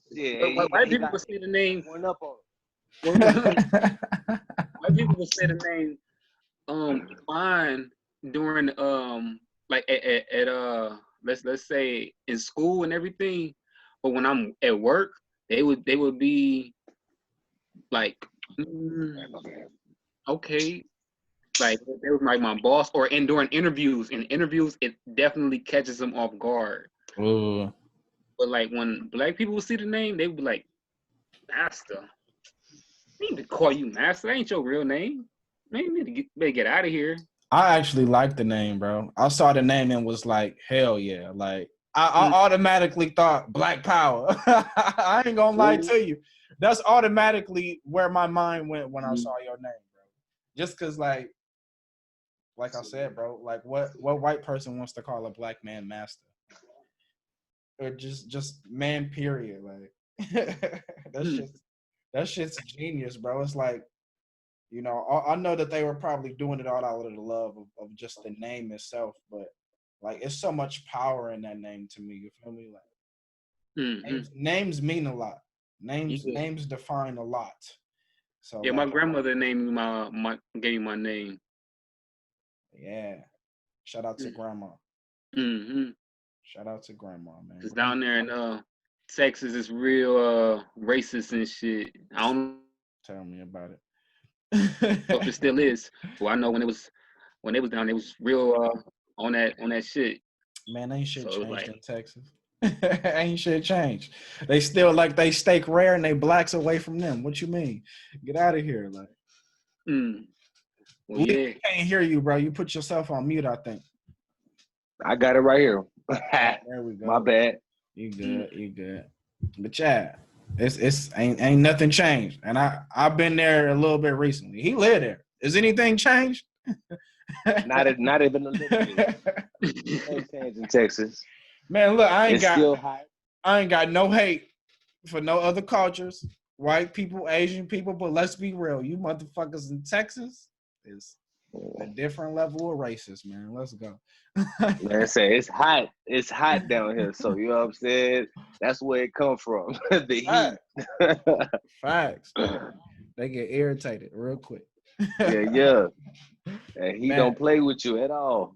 Yeah, white people would say the name. One up on. White people would say the name. Fine during like at let's say in school and everything, but when I'm at work, they would be like, okay, like they was like my boss, or during interviews. In interviews, it definitely catches them off guard. Ooh. But like when black people would see the name, they would be like, Master. I need to call you Master. That ain't your real name. Man, you need to better get out of here. I actually like the name, bro. I saw the name and was like, hell yeah. Like I automatically thought Black Power. I ain't gonna lie to you. That's automatically where my mind went when I saw your name, bro. Just cause like I said, bro, like what white person wants to call a black man Master? Or just man, period. Like that shit's genius, bro. It's like, you know, I know that they were probably doing it all out of the love of just the name itself, but like it's so much power in that name to me. You feel me? Like names mean a lot. Names define a lot. So yeah, like, my grandmother named gave me my name. Yeah. Shout out to grandma. Shout out to grandma, man. Cause down there in Texas is real racist and shit. I don't tell me about it. Hope it still is. Well, I know when they was down, it was real on that shit. Man, ain't shit changed in Texas. Ain't shit changed. They still like they steak rare and they blacks away from them. What you mean? Get out of here, like. Well, yeah. We can't hear you, bro. You put yourself on mute, I think. I got it right here. There we go. My bad. You good? You good? But yeah, it's ain't nothing changed, and I've been there a little bit recently. He lived there. Is anything changed? not even a little bit. Ain't changed in Texas. Man, look, I ain't got no hate for no other cultures, white people, Asian people, but let's be real, you motherfuckers in Texas A different level of racist, man. Let's go. Man, say it's hot. It's hot down here. So you know what I'm saying? That's where it come from. The heat. Facts. They get irritated real quick. Yeah. And he Man. don't play with you at all.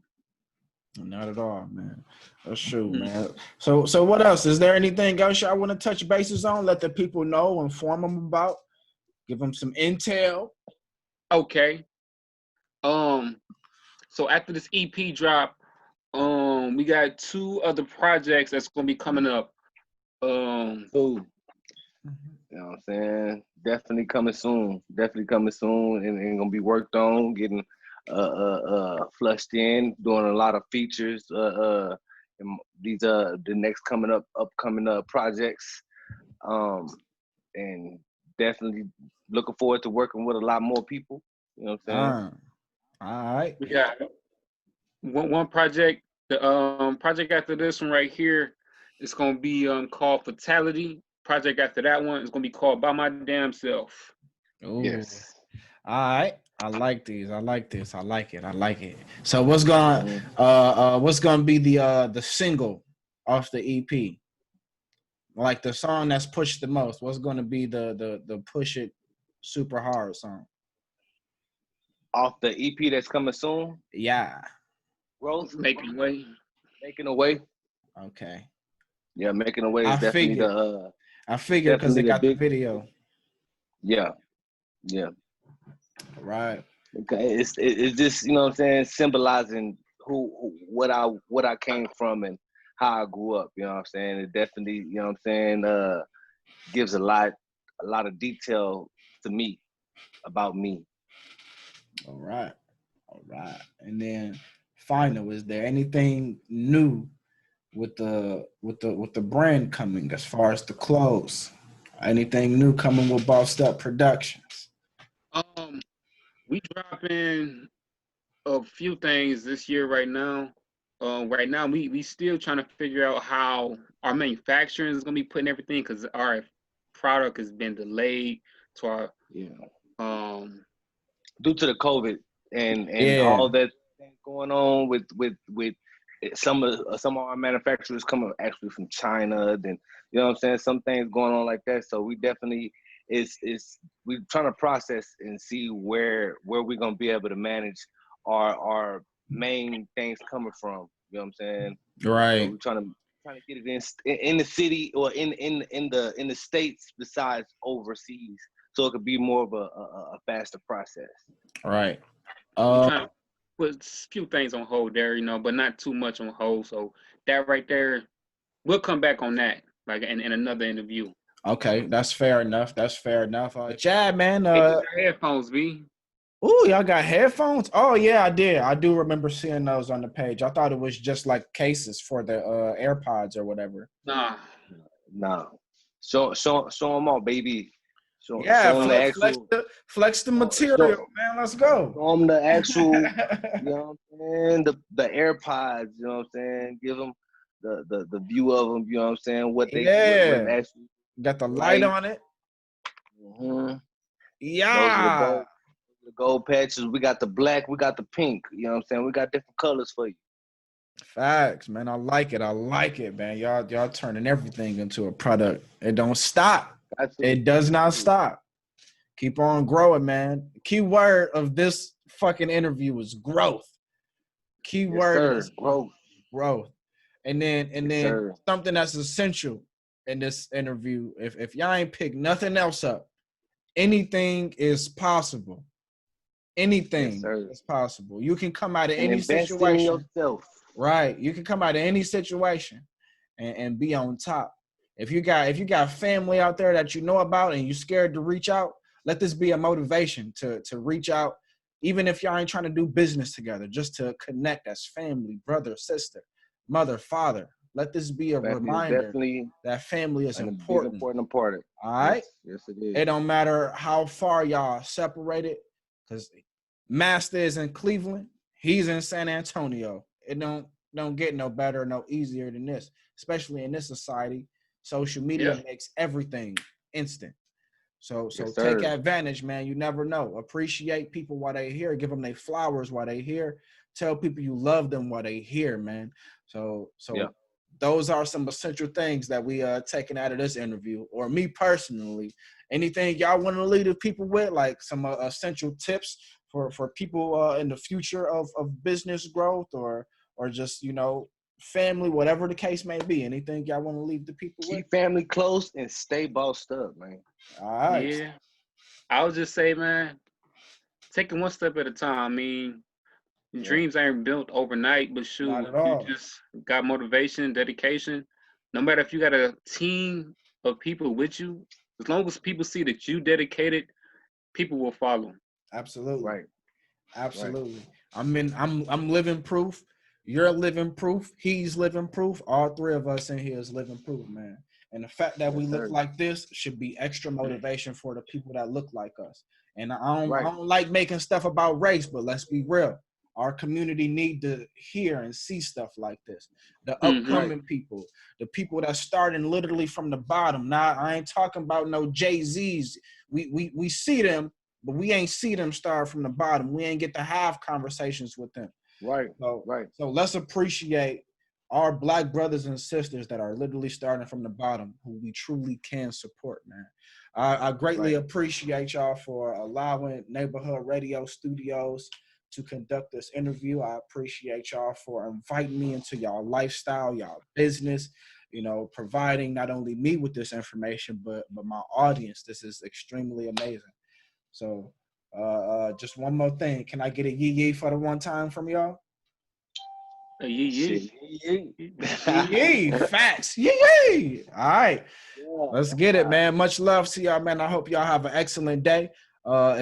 Not at all, man. That's true, man. So what else? Is there anything else y'all want to touch bases on? Let the people know, inform them about, give them some intel. Okay. So after this EP drop, we got 2 other projects that's gonna be coming up. Food. You know what I'm saying? Definitely coming soon. And gonna be worked on, getting flushed in, doing a lot of features. And these the next upcoming projects. And definitely looking forward to working with a lot more people. You know what I'm saying? All right. We got one project. The project after this one right here is gonna be called Fatality. Project after that one is gonna be called By My Damn Self. Ooh. Yes. All right. I like these. I like this. I like it. So what's gonna be the single off the EP? Like the song that's pushed the most. What's gonna be the push it super hard song? Off the EP that's coming soon? Yeah. Growth. Making Way. Making a Way. Okay. Yeah, Making a Way is definitely I figured because they got the video. Yeah. Right. Okay. It's just, you know what I'm saying, symbolizing what I came from and how I grew up. You know what I'm saying? It definitely, you know what I'm saying, gives a lot of detail to me about me. All right. And then final, is there anything new with the brand coming as far as the clothes? Anything new coming with BossTripp Productions? We dropping a few things this year right now. Right now we still trying to figure out how our manufacturing is gonna be putting everything, because our product has been delayed to our due to the COVID and all that going on with some of our manufacturers coming actually from China, then you know what I'm saying, some things going on like that. So we definitely we're trying to process and see where we're gonna be able to manage our main things coming from. You know what I'm saying? Right. So we're trying to get it in the city or in the states besides overseas, so it could be more of a faster process. Right. We're trying to put a few things on hold there, but not too much on hold. So that right there, we'll come back on that like in another interview. Okay, that's fair enough. Chad, man. Headphones, V. Oh, y'all got headphones? Oh yeah, I did. I do remember seeing those on the page. I thought it was just like cases for the AirPods or whatever. Nah. Show them all, baby. Show Flex the material, man. Let's go. Show them the actual, you know what I'm saying, the AirPods. You know what I'm saying. Give them the view of them. You know what I'm saying. What actually got the light on it. Mm-hmm. Yeah. Those are the gold patches. We got the black. We got the pink. You know what I'm saying. We got different colors for you. Facts, man. I like it, man. Y'all turning everything into a product. It don't stop. It does not stop. Keep on growing, man. Key word of this fucking interview is growth. Key word is growth. And then something that's essential in this interview. If y'all ain't pick nothing else up, anything is possible. Anything is possible. You can come out of any situation. In yourself. Right. You can come out of any situation and be on top. If you got family out there that you know about and you're scared to reach out, let this be a motivation to reach out, even if y'all ain't trying to do business together, just to connect as family, brother, sister, mother, father. Let this be a reminder that family is important. Important part of it. All right? Yes, it is. It don't matter how far y'all separated, because Masta is in Cleveland. He's in San Antonio. It don't get no better, no easier than this, especially in this society. Social media makes everything instant. So Yes, take sir. advantage, man. You never know. Appreciate people while they here. Give them their flowers while they here. Tell people you love them while they here, man. So Yeah. those are some essential things that we taking out of this interview. Or me personally, anything y'all want to leave the people with, like some essential tips for people in the future of business growth or just, you know, family, whatever the case may be. Anything y'all want to leave the people with? Keep family close and stay bossed up, man. All right. Yeah. I would just say, man, take it one step at a time. I mean, dreams ain't built overnight, but shoot, Not at if you all. just got motivation, dedication, no matter if you got a team of people with you, as long as people see that you dedicated, people will follow. Absolutely. Right. Absolutely. I'm living proof. You're living proof. He's living proof. All three of us in here is living proof, man. And the fact that we Yes, look sir. like this should be extra motivation for the people that look like us. And I Right. don't like making stuff about race, but let's be real. Our community need to hear and see stuff like this. The upcoming people, the people that starting literally from the bottom. Now, I ain't talking about no Jay-Z's. We see them, but we ain't see them start from the bottom. We ain't get to have conversations with them. Right. So, Right. so let's appreciate our Black brothers and sisters that are literally starting from the bottom, who we truly can support, man. I greatly appreciate y'all for allowing Neighborhood Radio Studios to conduct this interview. I appreciate y'all for inviting me into y'all lifestyle, y'all business, you know, providing not only me with this information, but my audience. This is extremely amazing. So just one more thing. Can I get a yee for the one time from y'all? Yee. Yee, facts. Yee. All right. Let's get it, man. Much love to y'all, man. I hope y'all have an excellent day. If